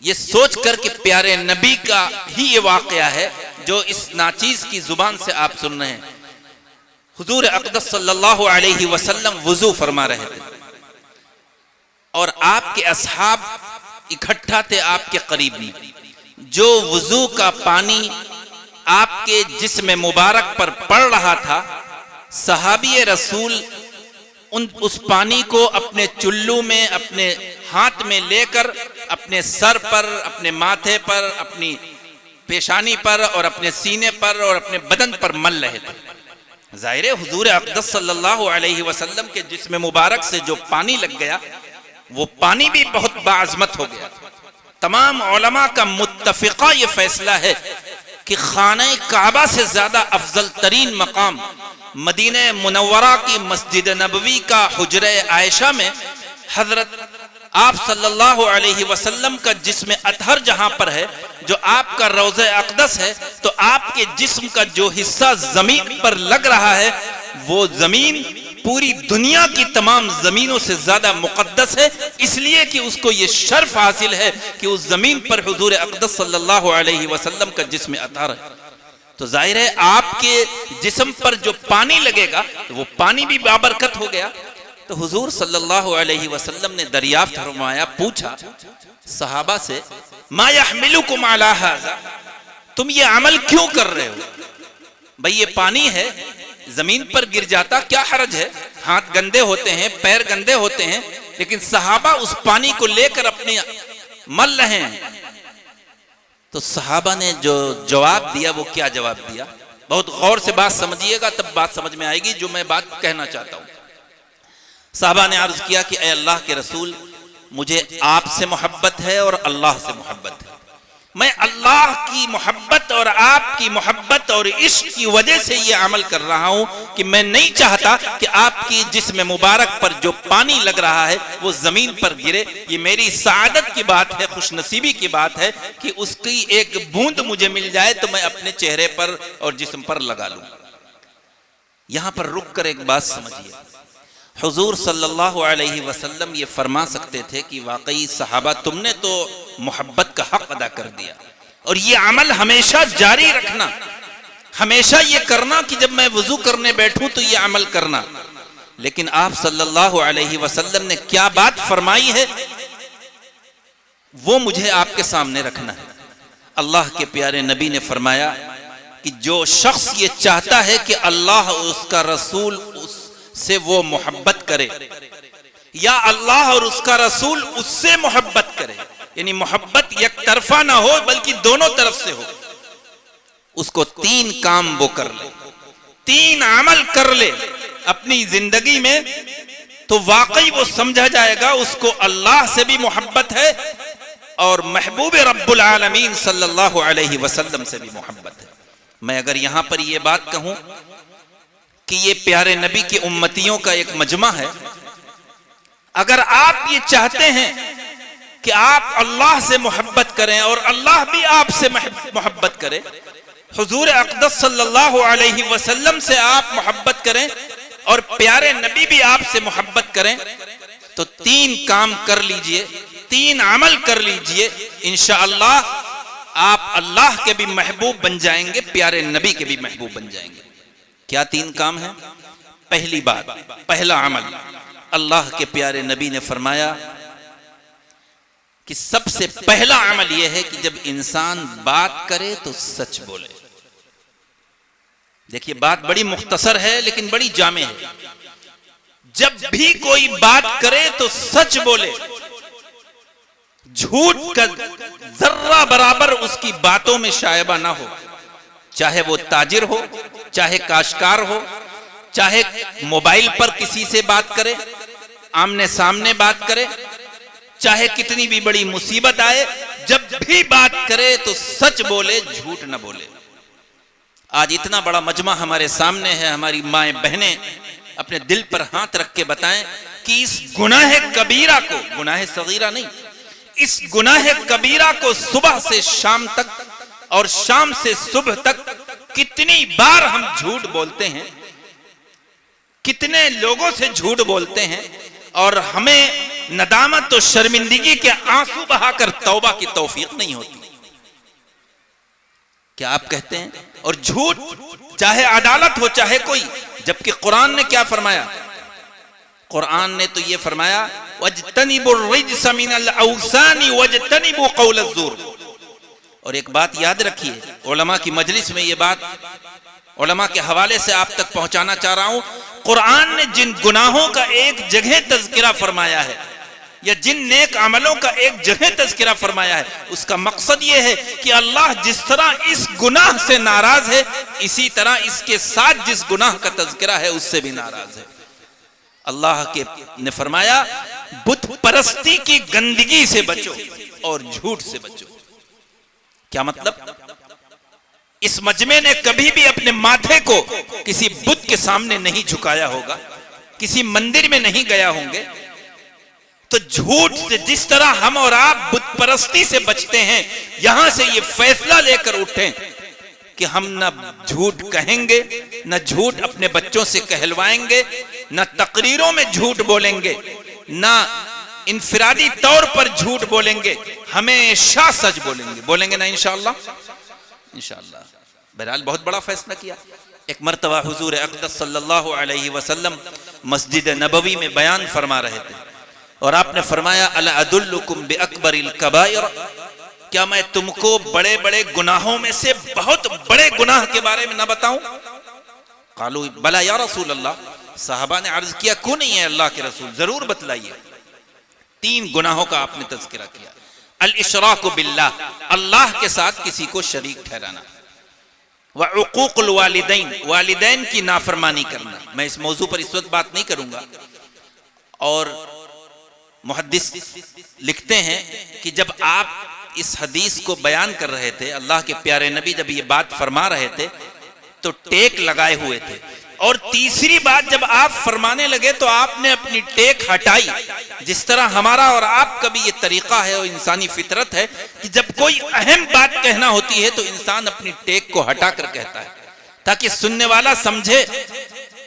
یہ سوچ کر کہ پیارے نبی کا ہی یہ واقعہ ہے جو اس ناچیز کی زبان سے آپ سن رہے ہیں. حضور اقدس صلی اللہ علیہ وسلم وضو فرما رہے تھے، اور آپ کے اصحاب اکٹھا تھے آپ کے قریب میں. جو وضو کا پانی آپ کے جسم مبارک پر پڑ رہا تھا، صحابی رسول اس پانی کو اپنے چلو میں، اپنے ہاتھ میں لے کر اپنے سر پر، اپنے ماتھے پر، اپنی پیشانی پر، اور اپنے سینے پر، اور اپنے بدن پر مل رہے تھے. ظاہر ہے حضور اقدس صلی اللہ علیہ وسلم کے جسم مبارک سے جو پانی لگ گیا، وہ پانی بھی بہت باعظمت ہو گیا. تمام علماء کا متفقہ یہ فیصلہ ہے کہ خانہ کعبہ سے زیادہ افضل ترین مقام مدینہ منورہ کی مسجد نبوی کا حجرہ عائشہ میں حضرت آپ صلی اللہ علیہ وسلم کا جسم اطہر جہاں پر ہے، جو آپ کا روضہ اقدس ہے، تو آپ کے جسم کا جو حصہ زمین پر لگ رہا ہے، وہ زمین پوری دنیا کی تمام زمینوں سے زیادہ مقدس ہے، اس لیے کہ اس کو یہ شرف حاصل ہے کہ اس زمین پر حضور اقدس صلی اللہ علیہ وسلم کا جسم اطہر ہے. تو ظاہر ہے آپ کے جسم پر جو پانی لگے گا وہ پانی بھی بابرکت ہو گیا. تو حضور صلی اللہ علیہ وسلم نے دریافت فرمایا، پوچھا صحابہ سے، ما یحملکم علی ھذا، تم یہ عمل کیوں کر رہے ہو؟ بھئی یہ پانی ہے، زمین پر گر جاتا، کیا حرج ہے؟ ہاتھ گندے ہوتے ہیں، پیر گندے ہوتے ہیں، لیکن صحابہ اس پانی کو لے کر اپنے مل رہے ہیں. تو صحابہ نے جو جواب دیا، وہ کیا جواب دیا؟ بہت غور سے بات سمجھیے گا، تب بات سمجھ میں آئے گی جو میں بات کہنا چاہتا ہوں. صحابہ نے عرض کیا کہ اے اللہ کے رسول، مجھے آپ سے محبت ہے اور اللہ سے محبت ہے. میں اللہ کی محبت اور آپ کی محبت اور عشق کی وجہ سے یہ عمل کر رہا ہوں کہ میں نہیں چاہتا کہ آپ کی جسم مبارک پر جو پانی لگ رہا ہے وہ زمین پر گرے. یہ میری سعادت کی بات ہے، خوش نصیبی کی بات ہے کہ اس کی ایک بوند مجھے مل جائے تو میں اپنے چہرے پر اور جسم پر لگا لوں. یہاں پر رک کر ایک بات سمجھیے. حضور صلی اللہ علیہ وسلم یہ فرما سکتے تھے کہ واقعی صحابہ تم نے تو محبت کا حق ادا کر دیا، اور یہ عمل ہمیشہ جاری رکھنا، ہمیشہ یہ کرنا کہ جب میں وضو کرنے بیٹھوں تو یہ عمل کرنا. لیکن آپ صلی اللہ علیہ وسلم نے کیا بات فرمائی ہے وہ مجھے آپ کے سامنے رکھنا ہے. اللہ کے پیارے نبی نے فرمایا کہ جو شخص یہ چاہتا ہے کہ اللہ اور اس کا رسول سے وہ محبت کرے، یا اللہ اور اس کا رسول اس سے محبت کرے، یعنی محبت یک طرفہ نہ ہو بلکہ دونوں طرف سے ہو، اس کو 3 کام وہ کر لے، 3 عمل کر لے اپنی زندگی میں، تو واقعی وہ سمجھا جائے گا اس کو اللہ سے بھی محبت ہے اور محبوب رب العالمین صلی اللہ علیہ وسلم سے بھی محبت ہے. میں اگر یہاں پر یہ بات کہوں کہ یہ پیارے نبی کی امتیوں کا ایک مجمع ہے، اگر آپ یہ چاہتے ہیں کہ آپ اللہ سے محبت کریں اور اللہ بھی آپ سے محبت کرے، حضور اقدس صلی اللہ علیہ وسلم سے آپ محبت کریں اور پیارے نبی بھی آپ سے محبت کریں، تو 3 کام کر لیجئے، 3 عمل کر لیجئے، انشاءاللہ آپ اللہ کے بھی محبوب بن جائیں گے، پیارے نبی کے بھی محبوب بن جائیں گے. کیا 3 کام ہیں؟ پہلی بات، پہلا عمل، اللہ کے پیارے نبی نے فرمایا کہ سب سے پہلا عمل یہ ہے کہ جب انسان بات کرے تو سچ بولے. دیکھیے بات بڑی مختصر ہے لیکن بڑی جامع ہے. جب بھی کوئی بات کرے تو سچ بولے، جھوٹ کا ذرہ برابر اس کی باتوں میں شائبہ نہ ہو، چاہے وہ تاجر ہو، چاہے کاشتکار ہو، چاہے موبائل پر کسی سے بات کرے، آمنے سامنے بات کرے، چاہے کتنی بھی بڑی مصیبت آئے، جب بھی بات کرے تو سچ بولے، جھوٹ نہ بولے. آج اتنا بڑا مجمع ہمارے سامنے ہے، ہماری مائیں بہنیں اپنے دل پر ہاتھ رکھ کے بتائیں کہ اس گناہ کبیرہ کو، گناہ صغیرہ نہیں، اس گناہ کبیرہ کو صبح سے شام تک اور شام سے صبح تک کتنی بار ہم جھوٹ بولتے ہیں، کتنے لوگوں سے جھوٹ بولتے ہیں، اور ہمیں ندامت و شرمندگی کے آنسو بہا کر توبہ کی توفیق نہیں ہوتی۔ کیا آپ کہتے ہیں؟ اور جھوٹ چاہے عدالت ہو چاہے کوئی، جبکہ قرآن نے کیا فرمایا؟ قرآن نے تو یہ فرمایا وَاجْتَنِبُوا الرِّجْسَ مِنَ الْأَوْثَانِ وَاجْتَنِبُوا قَوْلَ الزُّورِ۔ اور ایک بات یاد رکھیے، علماء کی مجلس میں یہ بات علماء کے حوالے سے آپ تک پہنچانا چاہ رہا ہوں، قرآن نے جن گناہوں کا ایک جگہ تذکرہ فرمایا ہے یا جن نیک عملوں کا ایک جگہ تذکرہ فرمایا ہے، اس کا مقصد یہ ہے کہ اللہ جس طرح اس گناہ سے ناراض ہے، اسی طرح اس کے ساتھ جس گناہ کا تذکرہ ہے اس سے بھی ناراض ہے۔ اللہ نے فرمایا بت پرستی کی گندگی سے بچو اور جھوٹ سے بچو۔ کیا مطلب؟ اس مجمع نے کبھی بھی اپنے ماتھے کو کسی بت کے سامنے نہیں جھکایا ہوگا، کسی مندر میں نہیں گیا ہوں گے، تو جھوٹ سے جس طرح ہم اور آپ بت پرستی سے بچتے ہیں، یہاں سے یہ فیصلہ لے کر اٹھیں کہ ہم نہ جھوٹ کہیں گے، نہ جھوٹ اپنے بچوں سے کہلوائیں گے، نہ تقریروں میں جھوٹ بولیں گے، نہ انفرادی طور پر جھوٹ بولیں گے، ہمیشہ سچ بولیں گے نا انشاءاللہ۔ انشاءاللہ بہرحال بہت بڑا فیصلہ کیا۔ ایک مرتبہ حضور اقدس صلی اللہ علیہ وسلم مسجد نبوی میں بیان فرما رہے تھے، اور آپ نے فرمایا الا ادلکم باکبر الکبائر، کیا میں تم کو بڑے بڑے گناہوں میں سے بہت بڑے گناہ کے بارے میں نہ بتاؤں؟ قالوا بلا یا رسول اللہ، صحابہ نے عرض کیا کیوں نہیں ہے اللہ کے رسول، ضرور بتلائیے۔ 3 گناہوں کا آپ نے تذکرہ کیا۔ الاشراک باللہ، اللہ کے ساتھ کسی کو شریک ٹھہرانا، وعقوق الوالدین، والدین کی نافرمانی کرنا۔ میں اس موضوع پر اس وقت بات نہیں کروں گا، اور محدث لکھتے ہیں کہ جب آپ اس حدیث کو بیان کر رہے تھے، اللہ کے پیارے نبی جب یہ بات فرما رہے تھے تو ٹیک لگائے ہوئے تھے، اور تیسری بات جب آپ فرمانے لگے تو آپ نے اپنی ٹیک ہٹائی، جس طرح ہمارا اور آپ کا بھی یہ طریقہ ہے اور انسانی فطرت ہے کہ جب کوئی اہم بات کہنا ہوتی ہے تو انسان اپنی ٹیک کو ہٹا کر کہتا ہے، تاکہ سننے والا سمجھے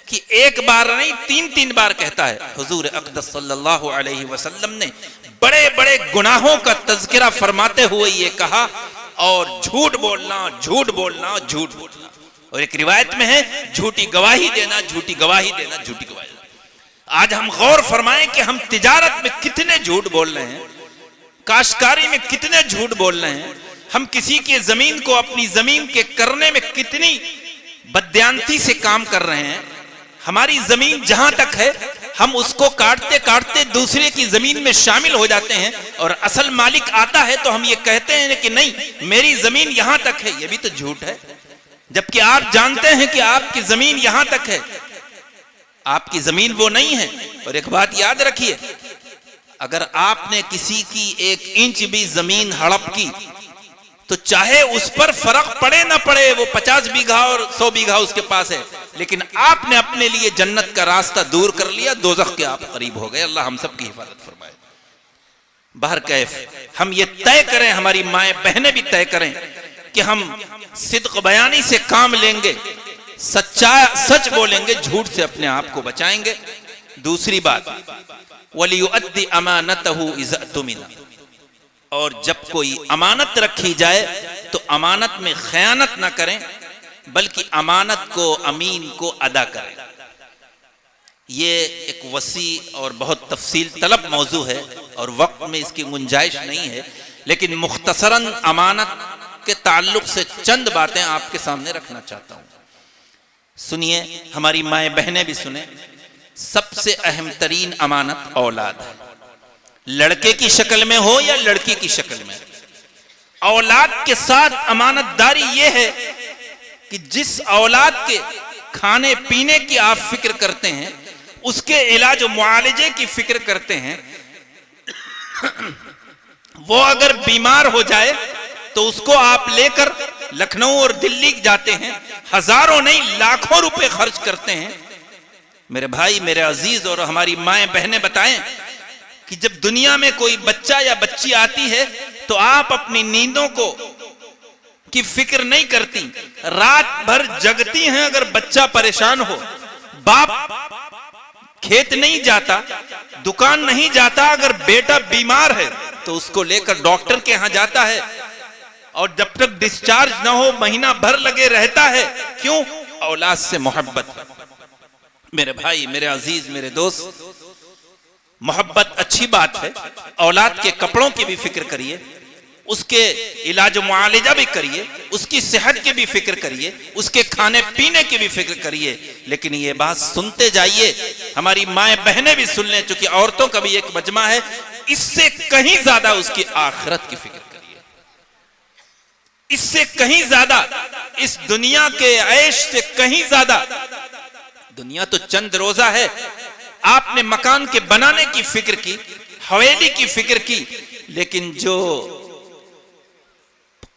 کہ ایک بار نہیں 3 بار کہتا ہے۔ حضور اقدس صلی اللہ علیہ وسلم نے بڑے بڑے گناہوں کا تذکرہ فرماتے ہوئے یہ کہا، اور جھوٹ بولنا، جھوٹ بولنا، جھوٹ بولنا، اور ایک روایت میں ہے جھوٹی گواہی دینا، جھوٹی گواہی دینا، جھوٹی گواہی دینا۔ آج ہم غور فرمائیں کہ ہم تجارت میں کتنے جھوٹ بول رہے ہیں، کاشتکاری میں کتنے جھوٹ بول رہے ہیں، ہم کسی کی زمین کو اپنی زمین کے کرنے میں کتنی بددیانتی سے کام کر رہے ہیں۔ ہماری زمین جہاں تک ہے ہم اس کو کاٹتے کاٹتے دوسرے کی زمین میں شامل ہو جاتے ہیں، اور اصل مالک آتا ہے تو ہم یہ کہتے ہیں کہ نہیں میری زمین یہاں تک ہے، یہ بھی تو جھوٹ ہے، جبکہ آپ جانتے ہیں کہ آپ کی زمین یہاں تک ہے، آپ کی زمین وہ نہیں ہے۔ اور ایک بات یاد رکھیے، اگر آپ نے کسی کی 1 انچ بھی زمین ہڑپ کی تو چاہے اس پر فرق پڑے نہ پڑے، وہ 50 بیگھا اور 100 بیگھا اس کے پاس ہے، لیکن آپ نے اپنے لیے جنت کا راستہ دور کر لیا، دوزخ کے آپ قریب ہو گئے۔ اللہ ہم سب کی حفاظت فرمائے۔ بہرکیف ہم یہ طے کریں، ہماری مائیں بہنیں بھی طے کریں کہ ہم صدق بیانی سے کام لیں گے، سچ بولیں گے، جھوٹ سے اپنے آپ کو بچائیں گے۔ دوسری بات وَلِيُؤَدِّ أَمَانَتَهُ إِذَا اؤْتُمِنَ، اور جب کوئی امانت رکھی جائے تو امانت میں خیانت نہ کریں، بلکہ امانت کو، امین کو ادا کریں۔ یہ ایک وسیع اور بہت تفصیل طلب موضوع ہے اور وقت میں اس کی گنجائش نہیں ہے، لیکن مختصراً امانت کے تعلق سے چند باتیں آپ کے سامنے رکھنا چاہتا ہوں۔ سنیے، ہماری مائیں بہنیں بھی سنیں۔ سب سے اہم ترین امانت اولاد ہے، لڑکے کی شکل میں ہو یا لڑکی کی شکل میں۔ اولاد کے ساتھ امانت داری یہ ہے کہ جس اولاد کے کھانے پینے کی آپ فکر کرتے ہیں، اس کے علاج و معالجے کی فکر کرتے ہیں، وہ اگر بیمار ہو جائے تو اس کو آپ لے کر لکھنؤ اور دلی جاتے ہیں، ہزاروں نہیں لاکھوں روپے خرچ کرتے ہیں. میرے بھائی میرے عزیز اور ہماری مائیں بہنیں بتائیں کہ جب دنیا میں کوئی بچہ یا بچی آتی ہے تو آپ اپنی نیندوں کی فکر نہیں کرتی, رات بھر جگتی ہیں. اگر بچہ پریشان ہو, باپ کھیت نہیں جاتا, دکان نہیں جاتا, اگر بیٹا بیمار ہے تو اس کو لے کر ڈاکٹر کے ہاں جاتا ہے, اور جب تک ڈسچارج نہ ہو مہینہ بھر لگے رہتا ہے. کیوں؟ اولاد سے محبت. میرے بھائی میرے عزیز میرے دوست, محبت اچھی بات ہے. اولاد کے کپڑوں کی بھی فکر کریے, اس کے علاج و معالجہ بھی کریے, اس کی صحت کی بھی فکر کریے, اس کے کھانے پینے کی بھی فکر کریے. لیکن یہ بات سنتے جائیے, ہماری مائیں بہنیں بھی سن لیں, چونکہ عورتوں کا بھی ایک مجمع ہے, اس سے کہیں زیادہ اس کی آخرت کی فکر کریے. اس سے کہیں زیادہ, اس دنیا کے عیش سے کہیں زیادہ. دنیا تو چند روزہ ہے. آپ نے مکان کے بنانے کی فکر کی, حویلی کی فکر کی, لیکن جو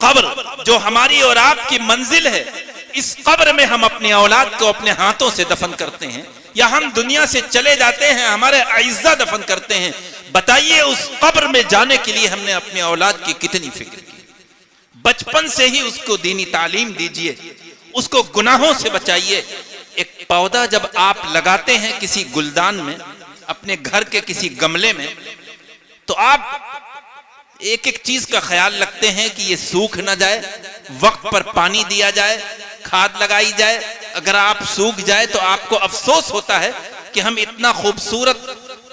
قبر, جو ہماری اور آپ کی منزل ہے, اس قبر میں ہم اپنی اولاد کو اپنے ہاتھوں سے دفن کرتے ہیں, یا ہم دنیا سے چلے جاتے ہیں ہمارے اعزہ دفن کرتے ہیں. بتائیے اس قبر میں جانے کے لیے ہم نے اپنی اولاد کی کتنی فکر کی. بچپن سے ہی اس کو دینی تعلیم دیجئے, اس کو گناہوں سے بچائیے. ایک پودا جب آپ لگاتے ہیں کسی گلدان میں, اپنے گھر کے کسی گملے میں, تو آپ ایک ایک چیز کا خیال رکھتے ہیں کہ یہ سوکھ نہ جائے, وقت پر پانی دیا جائے, کھاد لگائی جائے. اگر آپ سوکھ جائے تو آپ کو افسوس ہوتا ہے کہ ہم اتنا خوبصورت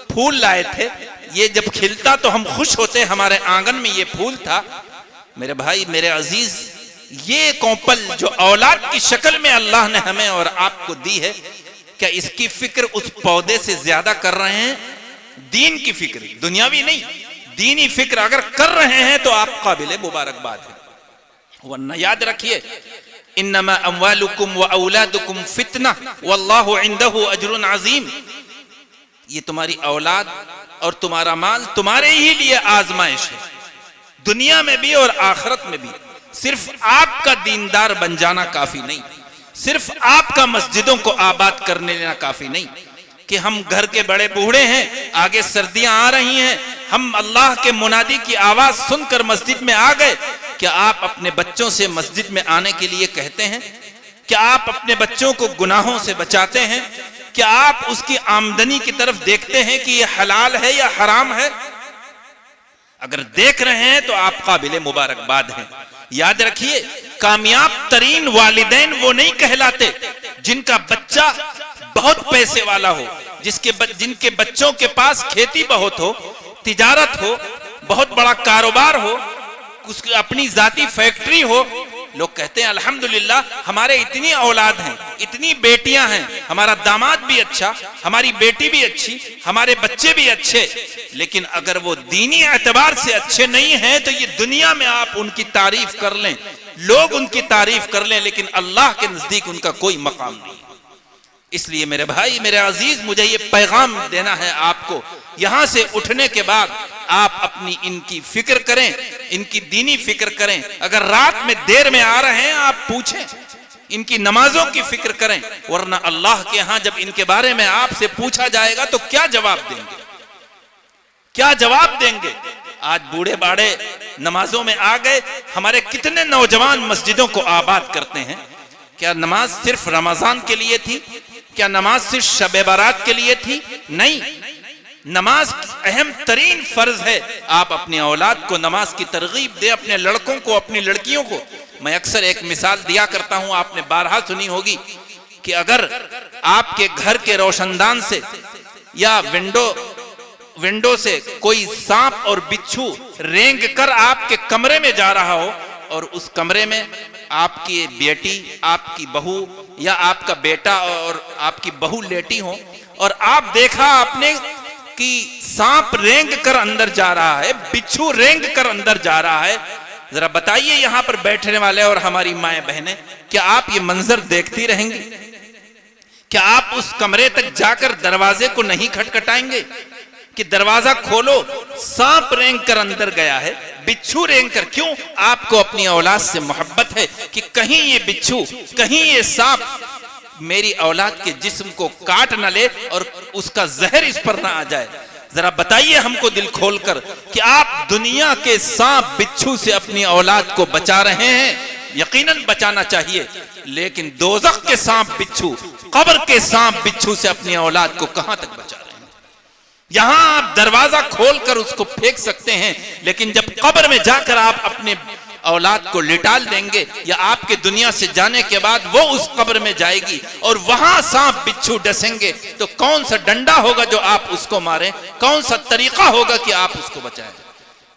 پھول لائے تھے, یہ جب کھلتا تو ہم خوش ہوتے, ہمارے آنگن میں یہ پھول تھا. میرے بھائی میرے عزیز, یہ کوپل جو اولاد کی شکل میں اللہ نے ہمیں اور آپ کو دی ہے, کیا اس کی فکر اس پودے سے زیادہ کر رہے ہیں؟ دین کی فکر, دنیاوی نہیں, دینی فکر اگر کر رہے ہیں تو آپ قابل مبارکباد ہیں. ورنہ یاد رکھیے, انما اموالکم و اولادکم فتنہ واللہ عندہ اجر عظیم. یہ تمہاری اولاد اور تمہارا مال تمہارے ہی لیے آزمائش ہے, دنیا میں بھی اور آخرت میں بھی. صرف آپ کا دیندار بن جانا کافی نہیں, صرف آپ کا مسجدوں کو آباد کرنے لینا کافی نہیں کہ ہم گھر کے بڑے بوڑھے ہیں, آگے سردیاں آ رہی ہیں, ہم اللہ کے منادی کی آواز سن کر مسجد میں آ گئے. کیا آپ اپنے بچوں سے مسجد میں آنے کے لیے کہتے ہیں؟ کیا آپ اپنے بچوں کو گناہوں سے بچاتے ہیں؟ کیا آپ اس کی آمدنی کی طرف دیکھتے ہیں کہ یہ حلال ہے یا حرام ہے؟ اگر دیکھ رہے ہیں تو آپ قابل مبارکباد ہیں. یاد رکھیے, کامیاب ترین والدین وہ نہیں کہلاتے جن کا بچہ بہت پیسے والا ہو, جن کے بچوں کے پاس کھیتی بہت ہو, تجارت ہو, بہت بڑا کاروبار ہو, اس کی اپنی ذاتی فیکٹری ہو. لوگ کہتے ہیں الحمدللہ ہمارے اتنی اولاد ہیں, اتنی بیٹیاں ہیں, ہمارا داماد بھی اچھا, ہماری بیٹی بھی اچھی, ہمارے بچے بھی اچھے. لیکن اگر وہ دینی اعتبار سے اچھے نہیں ہیں تو یہ دنیا میں آپ ان کی تعریف کر لیں, لوگ ان کی تعریف کر لیں, لیکن اللہ کے نزدیک ان کا کوئی مقام نہیں. اس لیے میرے بھائی میرے عزیز, مجھے یہ پیغام دینا ہے آپ کو, یہاں سے اٹھنے کے بعد آپ اپنی ان کی فکر کریں, ان کی دینی فکر کریں. اگر رات میں دیر میں آ رہے ہیں آپ پوچھیں, ان کی نمازوں کی فکر کریں, ورنہ اللہ کے ہاں جب ان کے بارے میں آپ سے پوچھا جائے گا تو کیا جواب دیں گے؟ کیا جواب دیں گے؟ آج بوڑھے باڑے نمازوں میں آ گئے, ہمارے کتنے نوجوان مسجدوں کو آباد کرتے ہیں. کیا نماز صرف رمضان کے لیے تھی؟ کیا نماز صرف شب برات کے لیے تھی؟ نہیں, نماز اہم ترین فرض ہے. آپ اپنی اولاد کو نماز کی ترغیب دیں, اپنے لڑکوں کو, اپنی لڑکیوں کو. میں اکثر ایک مثال دیا کرتا ہوں, آپ نے بارہا سنی ہوگی کہ اگر آپ کے گھر کے روشندان سے یا ونڈو سے کوئی سانپ اور بچھو رینگ کر آپ کے کمرے میں جا رہا ہو, اور اس کمرے میں آپ کی بیٹی, آپ کی بہو یا آپ کا بیٹا اور آپ کی بہو لیٹی ہو, اور آپ دیکھا آپ نے کہ سانپ رینگ کر اندر جا رہا ہے, بچھو رینگ کر اندر جا رہا ہے, ذرا بتائیے یہاں پر بیٹھنے والے اور ہماری مائیں بہنیں, کیا آپ یہ منظر دیکھتی رہیں گی؟ کیا آپ اس کمرے تک جا کر دروازے کو نہیں کھٹکھٹائیں گے؟ کہ دروازہ کھولو، سانپ رینگ کر اندر گیا ہے، بچھو رینگ کر. کیوں؟ آپ کو اپنی اولاد سے محبت ہے کہ کہیں یہ بچھو، کہیں یہ سانپ میری اولاد کے جسم کو کاٹ نہ لے اور اس کا زہر اس پر نہ آ جائے. ذرا بتائیے ہم کو دل کھول کر کہ آپ دنیا کے سانپ بچھو سے اپنی اولاد کو بچا رہے ہیں. یقیناً بچانا چاہیے، لیکن دوزخ کے سانپ بچھو، قبر کے سانپ بچھو سے اپنی اولاد کو کہاں تک بچا رہے ہیں؟ یہاں آپ دروازہ کھول کر اس کو پھینک سکتے ہیں، لیکن جب قبر میں جا کر آپ اپنے اولاد کو لٹال دیں گے یا آپ کے دنیا سے جانے کے بعد وہ اس قبر میں جائے گی اور وہاں سانپ بچھو ڈسیں گے، تو کون سا ڈنڈا ہوگا جو آپ اس کو ماریں؟ کون سا طریقہ ہوگا کہ آپ اس کو بچائیں؟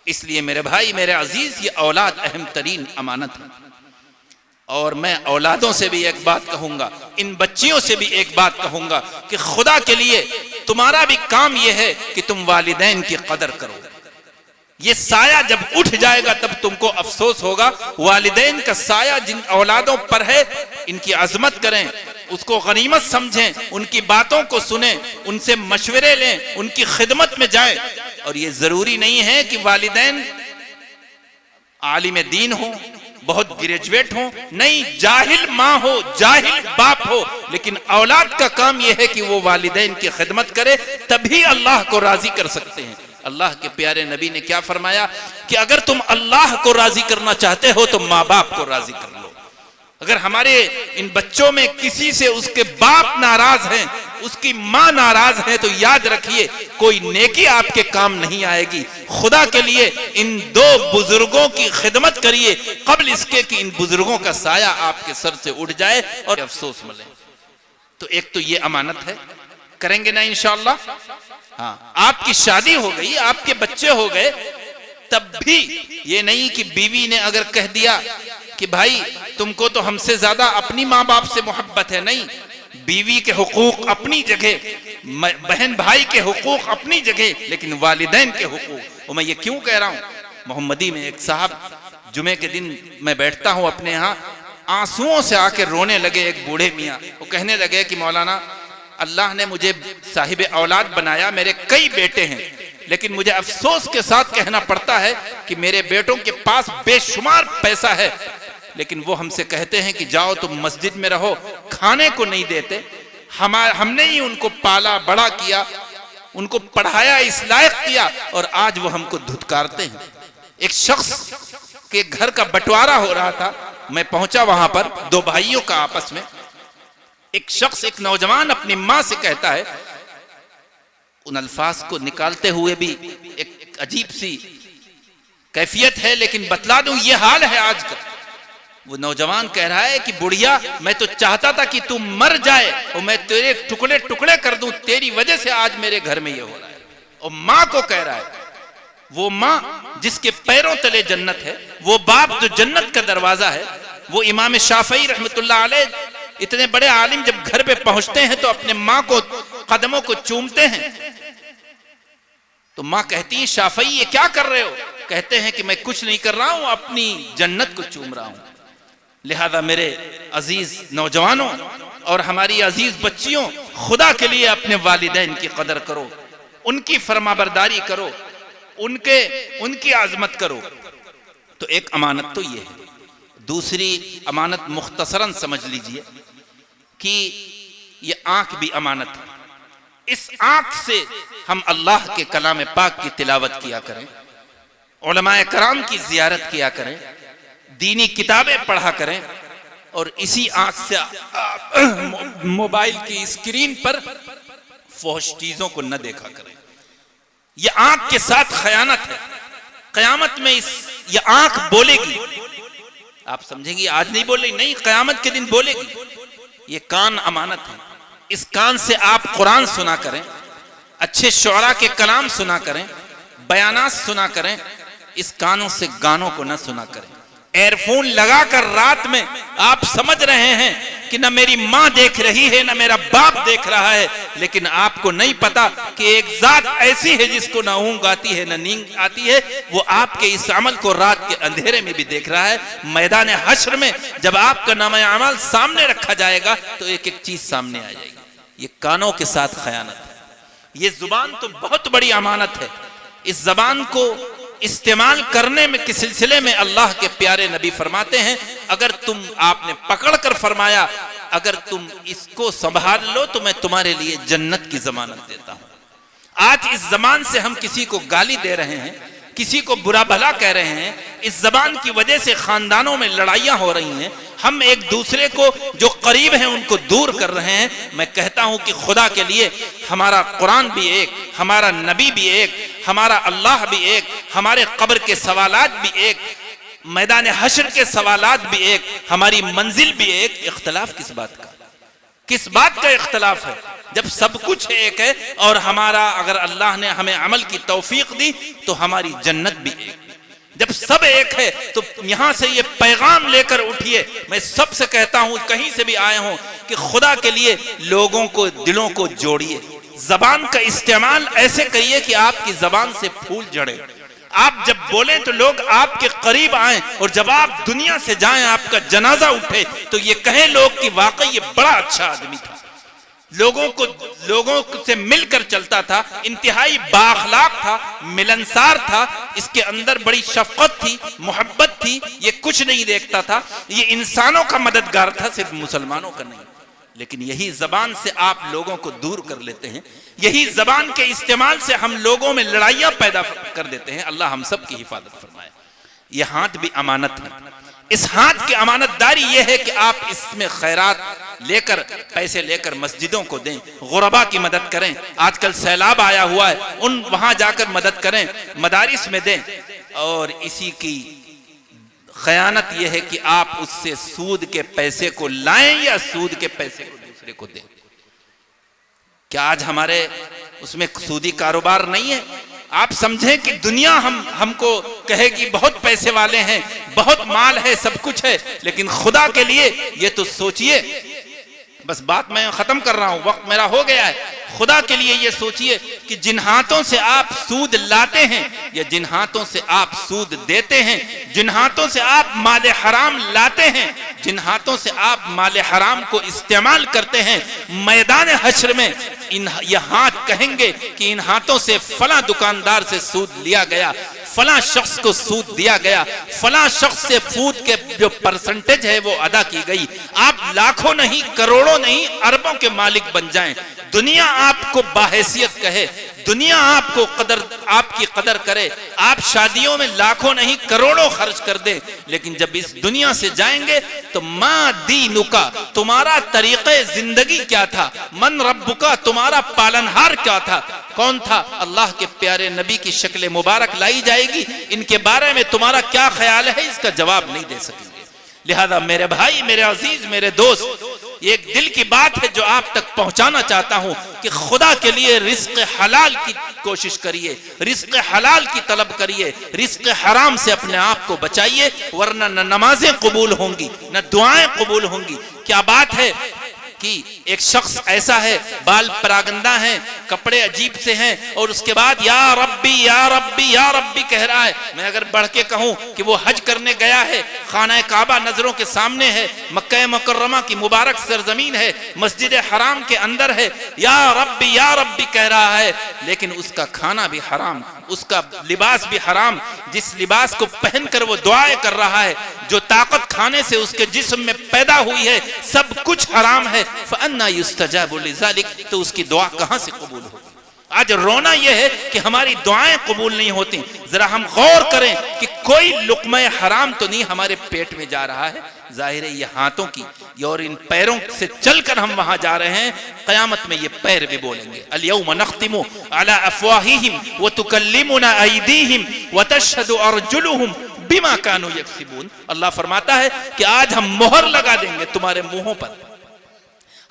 اس لیے میرے بھائی، میرے عزیز، یہ اولاد اہم ترین امانت ہے. اور میں اولادوں سے بھی ایک بات کہوں گا، ان بچیوں سے بھی ایک بات کہوں گا کہ خدا کے لیے تمہارا بھی کام یہ ہے کہ تم والدین کی قدر کرو. یہ سایہ جب اٹھ جائے گا تب تم کو افسوس ہوگا. والدین کا سایہ جن اولادوں پر ہے، ان کی عظمت کریں، اس کو غنیمت سمجھیں، ان کی باتوں کو سنیں، ان سے مشورے لیں، ان کی خدمت میں جائیں. اور یہ ضروری نہیں ہے کہ والدین عالم دین ہوں، بہت گریجویٹ ہوں، نہیں، جاہل ماں ہو، جاہل باپ ہو، لیکن اولاد کا کام یہ ہے کہ وہ والدین کی خدمت کرے، تبھی اللہ کو راضی کر سکتے ہیں. اللہ کے پیارے نبی نے کیا فرمایا کہ اگر تم اللہ کو راضی کرنا چاہتے ہو تو ماں باپ کو راضی کر لو. اگر ہمارے ان بچوں میں کسی سے اس کے باپ ناراض ہیں، اس کی ماں ناراض ہیں، تو یاد رکھیے کوئی نیکی آپ کے کام نہیں آئے گی. خدا کے لیے ان دو بزرگوں کی خدمت کریے قبل اس کے کہ ان بزرگوں کا سایہ آپ کے سر سے اٹھ جائے اور افسوس ملے. تو ایک تو یہ امانت ہے، کریں گے نا انشاءاللہ؟ ہاں، آپ کی شادی ہو گئی، آپ کے بچے ہو گئے، تب بھی یہ نہیں کہ بیوی نے اگر کہہ دیا کہ بھائی تم کو تو ہم سے زیادہ اپنی ماں باپ سے محبت ہے. نہیں، بیوی کے حقوق اپنی جگہ، بہن بھائی کے حقوق اپنی جگہ، لیکن والدین کے حقوق. اور میں یہ کیوں کہہ رہا ہوں، محمدی میں ایک صاحب جمعے کے دن میں بیٹھتا ہوں اپنے ہاں، آنسوؤں سے آ کے رونے لگے. ایک بوڑھے میاں وہ کہنے لگے کہ مولانا، اللہ نے مجھے صاحب اولاد بنایا، میرے کئی بیٹے ہیں، لیکن مجھے افسوس کے ساتھ کہنا پڑتا ہے کہ میرے بیٹوں کے پاس بے شمار پیسہ ہے، لیکن وہ ہم سے کہتے ہیں کہ جاؤ تم مسجد میں رہو، کھانے کو نہیں دیتے. ہم نے ہی ان کو پالا بڑا کیا، ان کو پڑھایا، اس لائق کیا، اور آج وہ ہم کو دھتکارتے ہیں. ایک شخص کے گھر کا بٹوارا ہو رہا تھا، میں پہنچا وہاں پر، دو بھائیوں کا آپس میں. ایک شخص، ایک نوجوان اپنی ماں سے کہتا ہے، ان الفاظ کو نکالتے ہوئے بھی ایک عجیب سی کیفیت ہے، لیکن بتلا دوں یہ حال ہے آج کا. وہ نوجوان کہہ رہا ہے کہ بڑھیا، میں تو چاہتا تھا کہ تم مر جائے اور میں تیرے ٹکڑے ٹکڑے کر دوں، تیری وجہ سے آج میرے گھر میں یہ ہو رہا ہے. اور ماں کو کہہ رہا ہے، وہ ماں جس کے پیروں تلے جنت ہے، وہ باپ جو جنت کا دروازہ ہے. وہ امام شافعی رحمت اللہ علیہ، اتنے بڑے عالم جب گھر پہ پہنچتے ہیں تو اپنے ماں کو قدموں کو چومتے ہیں. تو ماں کہتی ہے، شافعی یہ کیا کر رہے ہو؟ کہتے ہیں کہ میں کچھ نہیں کر رہا ہوں، اپنی جنت کو چوم رہا ہوں. لہذا میرے عزیز نوجوانوں اور ہماری عزیز بچیوں، خدا کے لیے اپنے والدین کی قدر کرو، ان کی فرما برداری کرو، ان کی عظمت کرو. تو ایک امانت تو یہ ہے. دوسری امانت مختصراً سمجھ لیجئے کہ یہ آنکھ بھی امانت ہے. اس آنکھ سے ہم اللہ کے کلام پاک کی تلاوت کیا کریں، علماء کرام کی زیارت کیا کریں، دینی کتابیں پڑھا کریں، اور اسی آنکھ سے موبائل کی اسکرین پر فحش چیزوں کو نہ دیکھا کریں. یہ آنکھ کے ساتھ خیانت ہے. قیامت میں یہ آنکھ بولے گی. آپ سمجھیں گے آج نہیں بولے، نہیں، قیامت کے دن بولے گی. یہ کان امانت ہے. اس کان سے آپ قرآن سنا کریں، اچھے شعراء کے کلام سنا کریں، بیانات سنا کریں. اس کانوں سے گانوں کو نہ سنا کریں. ایئر فون لگا کر رات میں آپ سمجھ رہے ہیں کہ نہ میری ماں دیکھ رہی ہے نہ میرا باپ دیکھ رہا ہے، لیکن آپ کو نہیں پتا کہ ایک ذات ایسی ہے جس کو نہ اونگ آتی ہے نہ نیند آتی ہے. وہ آپ کے اس عمل کو رات کے اندھیرے میں بھی دیکھ رہا ہے. میدان حشر میں جب آپ کا نامہ اعمال سامنے رکھا جائے گا تو ایک ایک چیز سامنے آ جائے گی. یہ کانوں کے ساتھ خیانت ہے. یہ زبان تو بہت بڑی امانت ہے. اس زبان کو استعمال کرنے میں کے سلسلے میں اللہ کے پیارے نبی فرماتے ہیں اگر تم آپ نے پکڑ کر فرمایا اگر تم اس کو سنبھال لو تو میں تمہارے لیے جنت کی ضمانت دیتا ہوں. آج اس زبان سے ہم کسی کو گالی دے رہے ہیں, کسی کو برا بھلا کہہ رہے ہیں, اس زبان کی وجہ سے خاندانوں میں لڑائیاں ہو رہی ہیں, ہم ایک دوسرے کو جو قریب ہیں ان کو دور کر رہے ہیں. میں کہتا ہوں کہ خدا کے لیے ہمارا قرآن بھی ایک, ہمارا نبی بھی ایک, ہمارا اللہ بھی ایک, ہمارے قبر کے سوالات بھی ایک, میدان حشر کے سوالات بھی ایک, ہماری منزل بھی ایک. اختلاف کس بات کا, کس بات کا اختلاف ہے جب سب کچھ ایک ہے؟ اور ہمارا اگر اللہ نے ہمیں عمل کی توفیق دی تو ہماری جنت بھی ایک. جب سب ایک ہے تو یہاں سے یہ پیغام لے کر اٹھیے. میں سب سے کہتا ہوں کہیں سے بھی آئے ہوں کہ خدا کے لیے لوگوں کو دلوں کو جوڑیے. زبان کا استعمال ایسے کریے کہ آپ کی زبان سے پھول جھڑے. آپ جب بولیں تو لوگ آپ کے قریب آئیں, اور جب آپ دنیا سے جائیں آپ کا جنازہ اٹھے تو یہ کہیں لوگ کہ واقعی یہ بڑا اچھا آدمی تھا, لوگوں سے مل کر چلتا تھا, انتہائی بااخلاق تھا, ملنسار تھا, اس کے اندر بڑی شفقت تھی, محبت تھی, یہ کچھ نہیں دیکھتا تھا, یہ انسانوں کا مددگار تھا, صرف مسلمانوں کا نہیں. لیکن یہی زبان سے آپ لوگوں کو دور کر لیتے ہیں, یہی زبان کے استعمال سے ہم لوگوں میں لڑائیاں پیدا کر دیتے ہیں. اللہ ہم سب کی حفاظت فرمائے. یہ ہاتھ بھی امانت ہے. اس ہاتھ کی امانت داری یہ ہے کہ آپ اس میں خیرات لے کر, پیسے لے کر مسجدوں کو دیں, غربا کی مدد کریں. آج کل سیلاب آیا ہوا ہے, وہاں جا کر مدد کریں, مدارس میں دیں. اور اسی کی خیانت یہ ہے کہ آپ اس سے سود کے پیسے کو لائیں یا سود کے پیسے کو دوسرے کو دیں. کیا آج ہمارے اس میں سودی کاروبار نہیں ہے؟ آپ سمجھیں کہ دنیا ہم کو کہے کہ بہت پیسے والے ہیں, بہت مال ہے, سب کچھ ہے, لیکن خدا کے لیے یہ تو سوچئے. بس بات میں ختم کر رہا ہوں, وقت میرا ہو گیا ہے. خدا کے لیے یہ سوچئے کہ جن ہاتھوں سے آپ سود لاتے ہیں یا جن ہاتھوں سے آپ سود دیتے ہیں, جن ہاتھوں سے آپ مال حرام لاتے ہیں, جن ہاتھوں سے آپ مال حرام کو استعمال کرتے ہیں, میدان حشر میں یہ ہاتھ کہیں گے کہ ان ہاتھوں سے فلاں دکاندار سے سود لیا گیا, فلاں شخص کو سود دیا گیا, فلاں شخص سے سود کے جو پرسنٹیج ہے وہ ادا کی گئی. آپ لاکھوں نہیں, کروڑوں نہیں, اربوں کے مالک بن جائیں, دنیا آپ کو باحیثیت کہے, دنیا آپ کی قدر کرے, آپ شادیوں میں لاکھوں نہیں کروڑوں خرچ کر دیں, لیکن جب اس دنیا سے جائیں گے تو ما دینکا, تمہارا طریقہ زندگی کیا تھا, من ربکا, تمہارا پالنہار کیا تھا, کون تھا؟ اللہ کے پیارے نبی کی شکل مبارک لائی جائے گی. ان کے بارے میں تمہارا کیا خیال ہے اس کا جواب نہیں دے سکیں گے. لہذا میرے بھائی, میرے عزیز, میرے دوست, ایک دل کی بات ہے جو آپ تک پہنچانا چاہتا ہوں کہ خدا کے لیے رزق حلال کی کوشش کریے, رزق حلال کی طلب کریے, رزق حرام سے اپنے آپ کو بچائیے, ورنہ نہ نمازیں قبول ہوں گی, نہ دعائیں قبول ہوں گی. کیا بات ہے کہ ایک شخص ایسا ہے, بال پراگندہ ہیں, کپڑے عجیب سے ہیں, اور اس کے بعد یا ربی یا ربی یا ربی کہہ رہا ہے. میں اگر بڑھ کے کہوں کہ وہ حج کرنے گیا ہے, خانہ کعبہ نظروں کے سامنے ہے, مکہ مکرمہ کی مبارک سرزمین ہے, مسجد حرام کے اندر ہے, یا ربی کہہ رہا ہے, لیکن اس کا کھانا بھی حرام, اس کا لباس بھی حرام. جس لباس کو پہن کر وہ دعائیں کر رہا ہے, جو طاقت کھانے سے اس کے جسم میں پیدا ہوئی ہے, سب کچھ حرام ہے. فَأَنَّا يُسْتَجَابُ لِذَلِكَ, تو اس کی دعا کہاں سے قبول ہوگی؟ آج رونا یہ ہے کہ ہماری دعائیں قبول نہیں ہوتی. ذرا ہم غور کریں کہ کوئی لقمہ حرام تو نہیں ہمارے پیٹ میں جا رہا ہے. ظاہر ہے یہ ہاتھوں کی اور ان پیروں سے چل کر ہم وہاں جا رہے ہیں. قیامت میں یہ پیر بھی بولیں گے, اليوم نختم على افواههم وتكلمنا ايديهم وتشهد ارجلهم بما كانوا يكسبون. اللہ فرماتا ہے کہ آج ہم مہر لگا دیں گے تمہارے منہوں پر,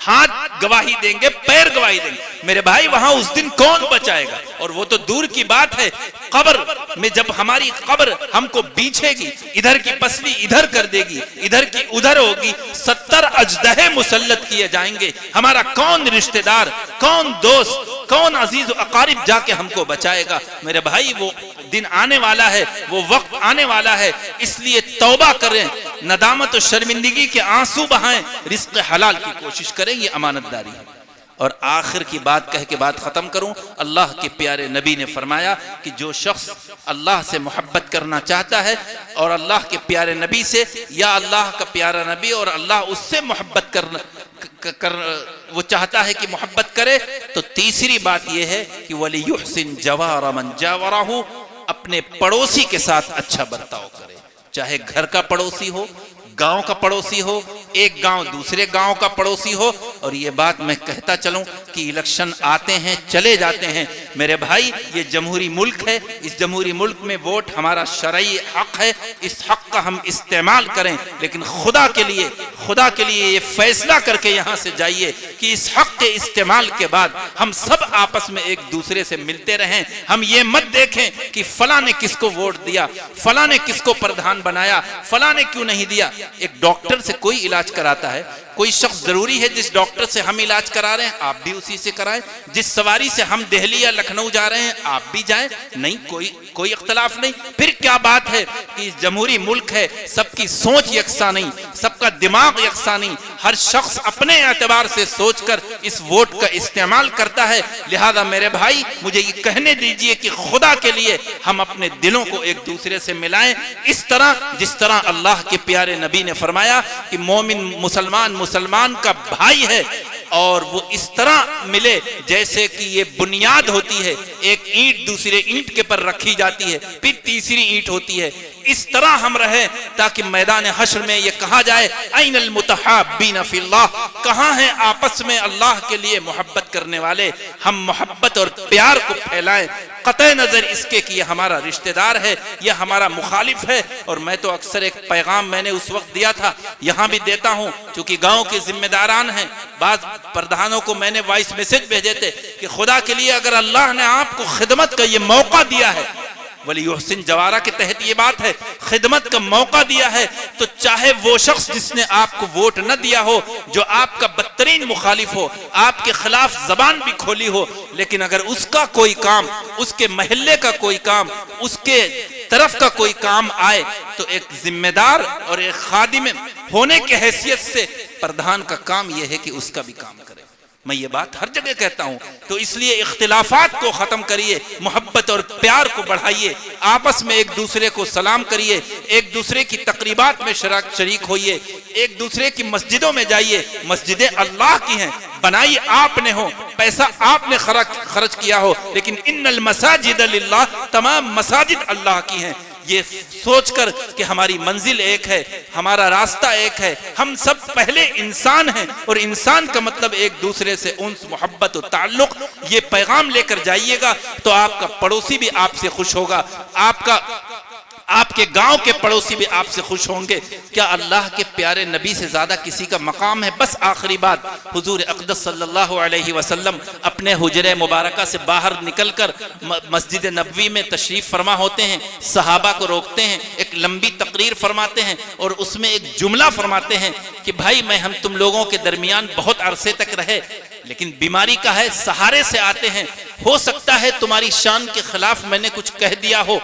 ہاتھ گواہی دیں گے, پیر گواہی دیں گے. میرے بھائی وہاں اس دن کون بچائے گا؟ اور وہ تو دور کی بات ہے, قبر میں جب ہماری قبر ہم کو بیچے گی, ادھر کی پسلی ادھر کر دے گی, ادھر کی ادھر ہوگی, 70 اجدہے مسلط کیے جائیں گے. ہمارا کون رشتہ دار, کون دوست, کون عزیز و اقارب جا کے ہم کو بچائے گا؟ میرے بھائی وہ دن آنے والا ہے, وہ وقت آنے والا ہے. اس لیے توبہ کریں, ندامت و شرمندگی کے آنسو بہائیں, رزق حلال کی کوشش کریں. یہ امانت داری ہے. اور آخر کی بات کہہ کے بات ختم کروں، اللہ کے پیارے نبی نے فرمایا کہ جو شخص اللہ سے محبت کرنا چاہتا ہے اور اللہ کے پیارے نبی سے، یا اللہ کا پیارا نبی اور اللہ اس سے محبت وہ چاہتا ہے کہ محبت کرے، تو تیسری بات یہ ہے کہ وَلِيُحْسِنْ جَوَارَ مَنْ جَاوَرَهُ، اپنے پڑوسی کے ساتھ اچھا برتاؤ کرے، چاہے گھر کا پڑوسی ہو، گاؤں کا پڑوسی ہو، ایک گاؤں دوسرے گاؤں کا پڑوسی ہو۔ اور یہ بات میں کہتا چلوں کہ الیکشن آتے ہیں چلے جاتے ہیں، میرے بھائی یہ جمہوری ملک ہے، اس جمہوری ملک میں ووٹ ہمارا شرعی حق ہے، اس حق کا ہم استعمال کریں، لیکن خدا کے لیے یہ فیصلہ کر کے یہاں سے جائیے کہ اس حق کے استعمال کے بعد ہم سب آپس میں ایک دوسرے سے ملتے رہیں۔ ہم یہ مت دیکھیں کہ فلاں نے کس کو ووٹ دیا، فلاں نے کس کو پردھان بنایا، فلاں نے کیوں نہیں دیا۔ ایک ڈاکٹر سے کوئی علاج کراتا ہے، کوئی شخص ضروری ہے جس ڈاکٹر سے ہم علاج کرا رہے ہیں آپ بھی اسی سے کرائیں، جس سواری سے ہم دہلی یا لکھنؤ جا رہے ہیں آپ بھی جائیں، نہیں کوئی اختلاف نہیں۔ پھر کیا بات ہے کہ جمہوری ملک ہے، سب کی سوچ یکساں نہیں، سب کا دماغ یکساں نہیں، ہر شخص اپنے اعتبار سے سوچ کر اس ووٹ کا استعمال کرتا ہے۔ لہذا میرے بھائی مجھے یہ کہنے دیجئے کہ خدا کے لیے ہم اپنے دلوں کو ایک دوسرے سے ملائیں، اس طرح جس طرح اللہ کے پیارے نبی نے فرمایا کہ مومن مسلمان کا بھائی ہے، اور وہ اس طرح ملے جیسے کہ یہ بنیاد ہوتی ہے، ایک اینٹ دوسرے اینٹ کے پر رکھی جاتی ہے، پھر تیسری اینٹ ہوتی ہے، اس طرح ہم رہیں تاکہ میدان حشر میں یہ کہا جائے این المتحابین فی اللہ، کہاں ہیں آپس میں اللہ کے لیے محبت کرنے والے۔ ہم محبت اور پیار کو پھیلائیں، قطع نظر اس کے کہ یہ ہمارا رشتہ دار ہے، یہ ہمارا مخالف ہے۔ اور میں تو اکثر ایک پیغام میں نے اس وقت دیا تھا، یہاں بھی دیتا ہوں، چونکہ گاؤں کے ذمہ داران ہیں، بعض پردھانوں کو میں نے وائس میسج بھیجے تھے کہ خدا کے لیے اگر اللہ نے آپ کو خدمت کا یہ موقع دیا ہے، وَلِيُحْسِنْ جَوَارَ کے تحت یہ بات ہے، خدمت کا موقع دیا ہے، تو چاہے وہ شخص جس نے آپ کو ووٹ نہ دیا ہو، جو آپ کا بدترین مخالف ہو، آپ کے خلاف زبان بھی کھولی ہو، لیکن اگر اس کا کوئی کام، اس کے محلے کا کوئی کام، اس کے طرف کا کوئی کام آئے، تو ایک ذمہ دار اور ایک خادم ہونے کے حیثیت سے پردھان کا کام یہ ہے کہ اس کا بھی کام کرے۔ میں یہ بات ہر جگہ کہتا ہوں، تو اس لیے اختلافات کو ختم کریے، محبت اور پیار کو بڑھائیے، آپس میں ایک دوسرے کو سلام کریے، ایک دوسرے کی تقریبات میں شریک ہوئیے، ایک دوسرے کی مسجدوں میں جائیے، مسجدیں اللہ کی ہیں، بنائی آپ نے ہو، پیسہ آپ نے خرچ کیا ہو، لیکن ان المساجد للہ، تمام مساجد اللہ کی ہیں۔ یہ سوچ کر کہ ہماری منزل ایک ہے، ہمارا راستہ ایک ہے، ہم سب پہلے انسان ہیں، اور انسان کا مطلب ایک دوسرے سے انس، محبت و تعلق، یہ پیغام لے کر جائیے گا تو آپ کا پڑوسی بھی آپ سے خوش ہوگا، آپ کے گاؤں کے پڑوسی بھی آپ سے خوش ہوں گے۔ کیا اللہ کے پیارے نبی سے زیادہ کسی کا مقام ہے؟ بس آخری بات، حضور اقدس صلی اللہ علیہ وسلم اپنے حجرہ مبارکہ سے باہر نکل کر مسجد نبوی میں تشریف فرما ہوتے ہیں، صحابہ کو روکتے ہیں، ایک لمبی تقریر فرماتے ہیں، اور اس میں ایک جملہ فرماتے ہیں کہ بھائی ہم تم لوگوں کے درمیان بہت عرصے تک رہے، لیکن بیماری کا ہے، سہارے سے آتے ہیں، ہو سکتا ہے تمہاری شان کے خلاف میں نے کچھ کہہ دیا ہو،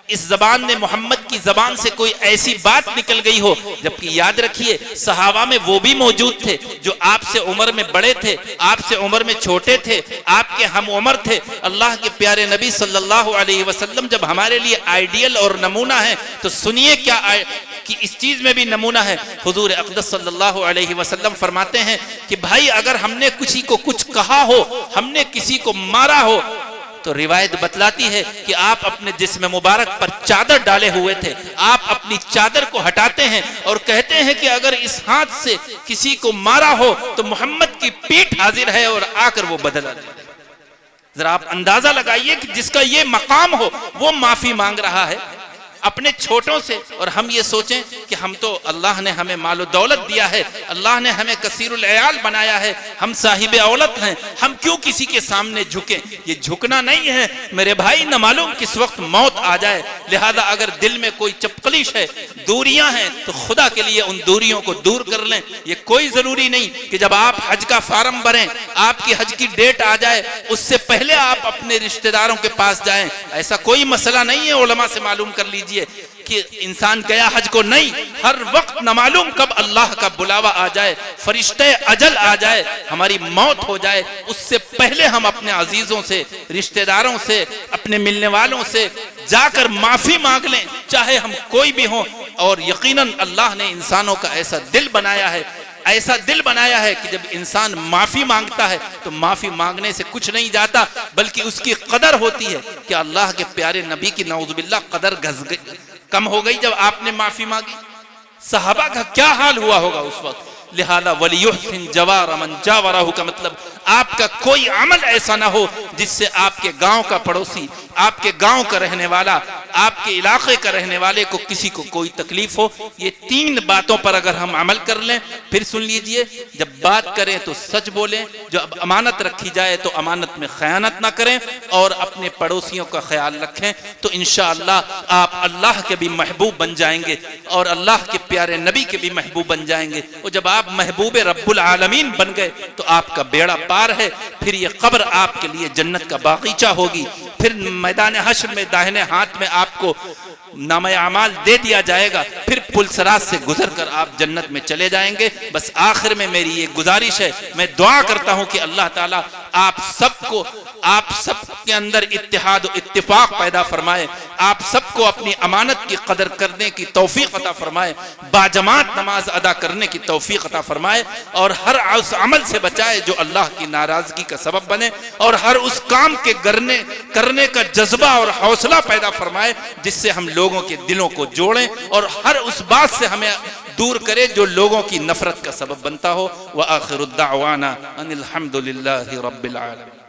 اس زبان نے محمد کی زبان سے کوئی ایسی بات نکل گئی ہو، جبکہ یاد رکھیے صحابہ میں وہ بھی موجود تھے جو آپ سے عمر میں بڑے تھے، آپ سے عمر میں چھوٹے تھے، آپ کے ہم عمر تھے۔ اللہ کے پیارے نبی صلی اللہ علیہ وسلم جب ہمارے لیے آئیڈیل اور نمونہ ہے، تو سنیے کیا کہ اس چیز میں بھی نمونہ ہے۔ حضور اقدس صلی اللہ علیہ وسلم فرماتے ہیں کہ بھائی اگر ہم نے کسی کو کچھ کہا ہو، ہم نے کسی کو مارا ہو، تو روایت بتلاتی ہے کہ آپ اپنے جسم مبارک پر چادر ڈالے ہوئے تھے، آپ اپنی چادر کو ہٹاتے ہیں اور کہتے ہیں کہ اگر اس ہاتھ سے کسی کو مارا ہو تو محمد کی پیٹھ حاضر ہے اور آ کر وہ بدلا دے۔ ذرا آپ اندازہ لگائیے کہ جس کا یہ مقام ہو وہ معافی مانگ رہا ہے اپنے چھوٹوں سے، اور ہم یہ سوچیں کہ ہم تو اللہ نے ہمیں مال و دولت دیا ہے، اللہ نے ہمیں کثیر العیال بنایا ہے، ہم صاحب اولت ہیں، ہم کیوں کسی کے سامنے جھکیں؟ یہ جھکنا نہیں ہے میرے بھائی، نہ معلوم کس وقت موت آ جائے۔ لہذا اگر دل میں کوئی چپقلش ہے، دوریاں ہیں، تو خدا کے لیے ان دوریوں کو دور کر لیں۔ یہ کوئی ضروری نہیں کہ جب آپ حج کا فارم بھریں، آپ کی حج کی ڈیٹ آ جائے، اس سے پہلے آپ اپنے رشتہ داروں کے پاس جائیں، ایسا کوئی مسئلہ نہیں ہے، علماء سے معلوم کر لیجئے۔ لیجئے کہ انسان گیا حج کو نہیں، ہر وقت نہ معلوم کب اللہ کا بلاوا آ جائے، فرشتے اجل آ جائے، ہماری موت ہو جائے، اس سے پہلے ہم اپنے عزیزوں سے، رشتہ داروں سے، اپنے ملنے والوں سے جا کر معافی مانگ لیں، چاہے ہم کوئی بھی ہوں۔ اور یقیناً اللہ نے انسانوں کا ایسا دل بنایا ہے کہ جب انسان معافی مانگتا ہے تو معافی مانگنے سے کچھ نہیں جاتا، بلکہ اس کی قدر ہوتی ہے کہ اللہ کے پیارے نبی کی نعوذ باللہ قدر کم ہو گئی جب آپ نے معافی مانگی۔ صحابہ کا کیا حال ہوا ہوگا اس وقت؟ لہذا وَلِيُحْسِنْ جَوَارَ مَنْ جَاوَرَهُ کا مطلب آپ کا کوئی عمل ایسا نہ ہو جس سے آپ کے گاؤں کا پڑوسی، آپ کے گاؤں کا رہنے والا، آپ کے علاقے کا رہنے والے کو کسی کو کوئی تکلیف ہو۔ یہ 3 باتوں پر اگر ہم عمل کر لیں، پھر سن لیجئے، جب بات کریں تو سچ بولیں، جو اب امانت رکھی جائے تو امانت میں خیانت نہ کریں، اور اپنے پڑوسیوں کا خیال رکھیں، تو انشاءاللہ آپ اللہ کے بھی محبوب بن جائیں گے اور اللہ کے پیارے نبی کے بھی محبوب بن جائیں گے۔ اور جب آپ محبوب رب العالمین بن گئے تو آپ کا بیڑا پار ہے، پھر یہ قبر آپ کے لیے جنت کا باغیچہ ہوگی، پھر میدان حشر میں داہنے ہاتھ میں آپ کو نامہ اعمال دے دیا جائے گا، پھر پل صراط سے گزر کر آپ جنت میں چلے جائیں گے۔ بس آخر میں میری یہ گزارش ہے، میں دعا کرتا ہوں کہ اللہ تعالیٰ آپ سب کے اندر اتحاد و اتفاق پیدا فرمائے، آپ سب کو اپنی امانت کی قدر کرنے کی توفیق عطا فرمائے، باجماعت نماز ادا کرنے کی توفیق عطا فرمائے، اور ہر اس عمل سے بچائے جو اللہ کی ناراضگی کا سبب بنے، اور ہر اس کام کے کرنے کا جذبہ اور حوصلہ پیدا فرمائے جس سے ہم لوگوں کے دلوں کو جوڑیں، اور ہر اس بات سے ہمیں دور کرے جو لوگوں کی نفرت کا سبب بنتا ہو۔ وآخر الدعوانا ان الحمد للہ رب العالمین۔